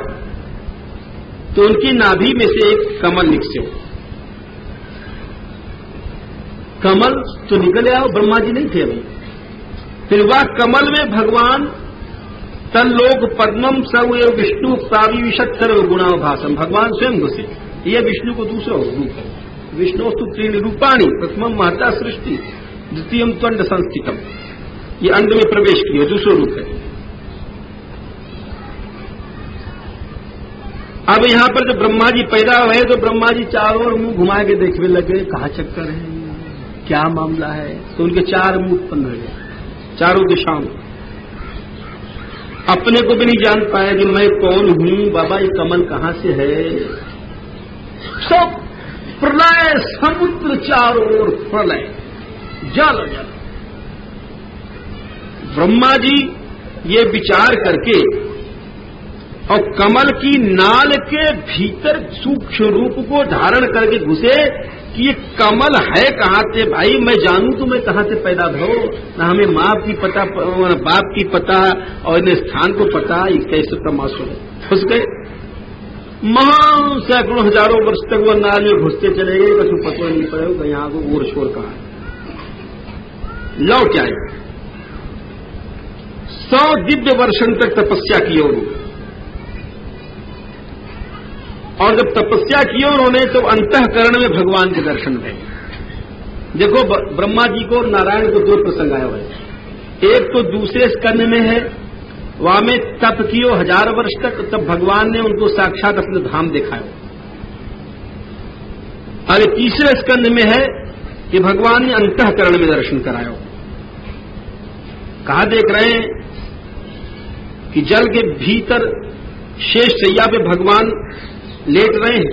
तो उनकी नाभि में से एक कमल निकसे। कमल तो निकल आया, ब्रह्मा जी नहीं थे अभी। फिर वह कमल में भगवान तल्लोक पद्मम सर्व विष्णु प्रावि विशत सर्व गुणाभाषम, भगवान स्वयं घुसे। यह विष्णु को दूसरा रूप है। विष्णुस्तु त्रीणि रूपाणि, प्रथमम महता सृष्टि, द्वितीयम त्वंड संस्थितम। ये अंड में प्रवेश किया, दूसरा रूप है। अब यहां पर जब ब्रह्मा जी पैदा हुए तो ब्रह्मा जी चारों ओर मुंह घुमा के देखने लगे, कहां चक्कर है, क्या मामला है। तो उनके चार मुंह उत्पन्न हो गए चारों दिशाओं में। अपने को भी नहीं जान पाया कि मैं कौन हूं, बाबा ये कमल कहां से है। सब प्रलय, समुद्र चारों ओर प्रलय, जल जल। ब्रह्मा जी ये विचार करके और कमल की नाल के भीतर सूक्ष्म रूप को धारण करके घुसे कि ये कमल है कहां से भाई, मैं जानूं तो मैं कहां से पैदा हो। ना हमें माँ की पता, बाप की पता और इन्हें स्थान को पता, ये कैसे तमाशा है। फंस गए। महान सैकड़ों हजारों वर्ष तक वो नाल में घुसते चले गए, कभी पता नहीं पड़ेगा कहीं यहां को ओर शोर कहां है। लौट आए। 100 दिव्य वर्षन तक तपस्या की और जब तपस्या की उन्होंने तो अंतःकरण में भगवान के दर्शन हुए। देखो ब्रह्मा जी को और नारायण को दो प्रसंग आए हुए। एक तो दूसरे स्कंद में है, वहां में तप कियो 1000 वर्ष तक, तब भगवान ने उनको साक्षात अपने धाम दिखाया। और तीसरे स्कंद में है कि भगवान ने अंतःकरण में दर्शन कराया। कहा देख रहे हैं कि जल के भीतर शेष शैया पे भगवान लेट रहे हैं,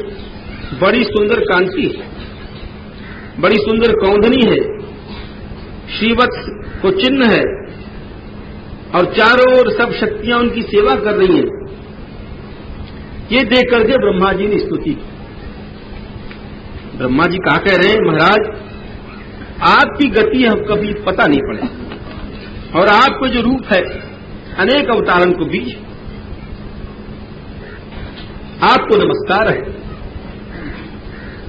बड़ी सुंदर कांति है। बड़ी सुंदर कौंधनी है, श्रीवत्स को चिन्ह है, और चारों ओर सब शक्तियां उनकी सेवा कर रही हैं। ये देख करके ब्रह्मा जी ने स्तुति की। ब्रह्मा जी कहा कह रहे हैं, महाराज आपकी गति हम कभी पता नहीं पड़े, और आपको जो रूप है अनेक अवतारण को बीच, आपको नमस्कार है,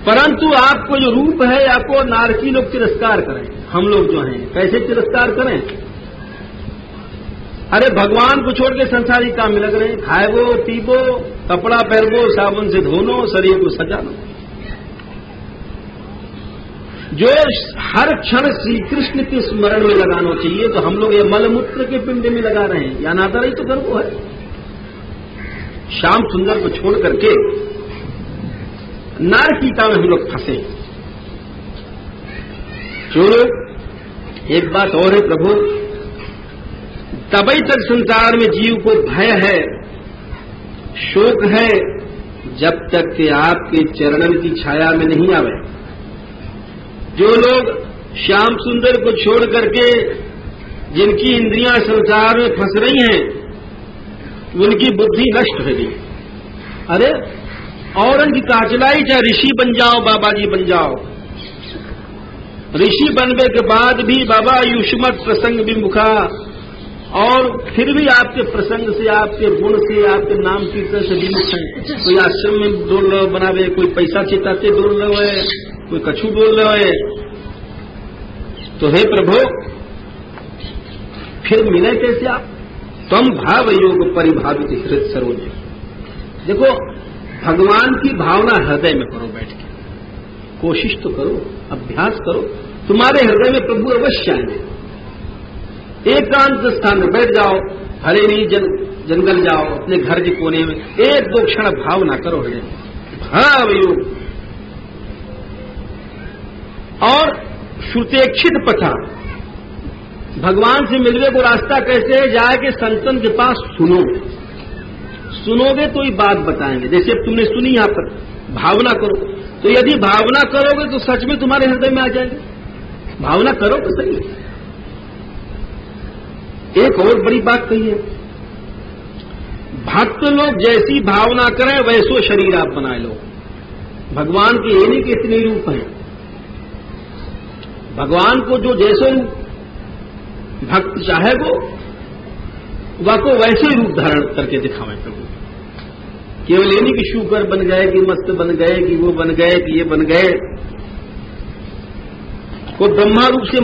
परंतु आपको जो रूप है आपको नारकी लोग तिरस्कार करें, हम लोग जो हैं कैसे तिरस्कार करें? अरे भगवान को छोड़ के संसारी काम में लग रहे हैं, खाएबो पीबो, कपड़ा पहनबो, साबुन से धोनो, शरीर को सजानो। जो हर क्षण श्री कृष्ण के स्मरण में लगाना चाहिए, तो हम लोग ये मलमूत्र के पिंड में लगा रहे हैं। या नाता रही तो गर्व है। श्याम सुंदर को छोड़ करके नारकीता में हम लोग फंसे। छोड़ो, एक बात और है प्रभु, तभी तक संसार में जीव को भय है, शोक है, जब तक कि आपके चरणन की छाया में नहीं आवे। जो लोग श्याम सुंदर को छोड़ करके जिनकी इंद्रियां संसार में फंस रही हैं, उनकी बुद्धि नष्ट हो गई। अरे और उनकी काचलाई, चाहे ऋषि बन जाओ, बाबा जी बन जाओ, ऋषि बनने के बाद भी बाबा युष्मत प्रसंग विमुखा, और फिर भी आपके प्रसंग से, आपके गुण से, आपके नाम कीर्तन से विमुख है। कोई आश्रम में डोल रहे बनावे, कोई पैसा चिताते डोल रहे है, कोई कछु बोल रहे है। तो हे प्रभु, फिर मिले कैसे आप? तम भाव योग परिभावित हृदय सरोज। देखो, भगवान की भावना हृदय में करो, बैठ के कोशिश तो करो, अभ्यास करो, तुम्हारे हृदय में प्रभु अवश्य आएंगे। एकांत स्थान में बैठ जाओ, भले नहीं जंगल जाओ, अपने घर के कोने में एक दो क्षण भावना करो हृदय, भाव योग। और श्रुतेक्षित पथा, भगवान से मिलने को रास्ता कैसे है? जाके संतन के पास सुनोगे तो ही बात बताएंगे। जैसे अब तुमने सुनी, यहां पर भावना करो, तो यदि भावना करोगे तो सच में तुम्हारे हृदय में आ जाएंगे। भावना करो तो सही। एक और बड़ी बात कही है, भक्त लोग जैसी भावना करें वैसो शरीर आप बना लो। भगवान के ये नहीं कि इतने रूप हैं, भगवान को जो जैसे भक्त चाहे वो वैसे रूप धारण करके दिखावें प्रभु। केवल ये नहीं कि शुगर बन गए, कि मस्त बन गए, कि वो बन गए, कि ये बन गए। को ब्रह्मा रूप से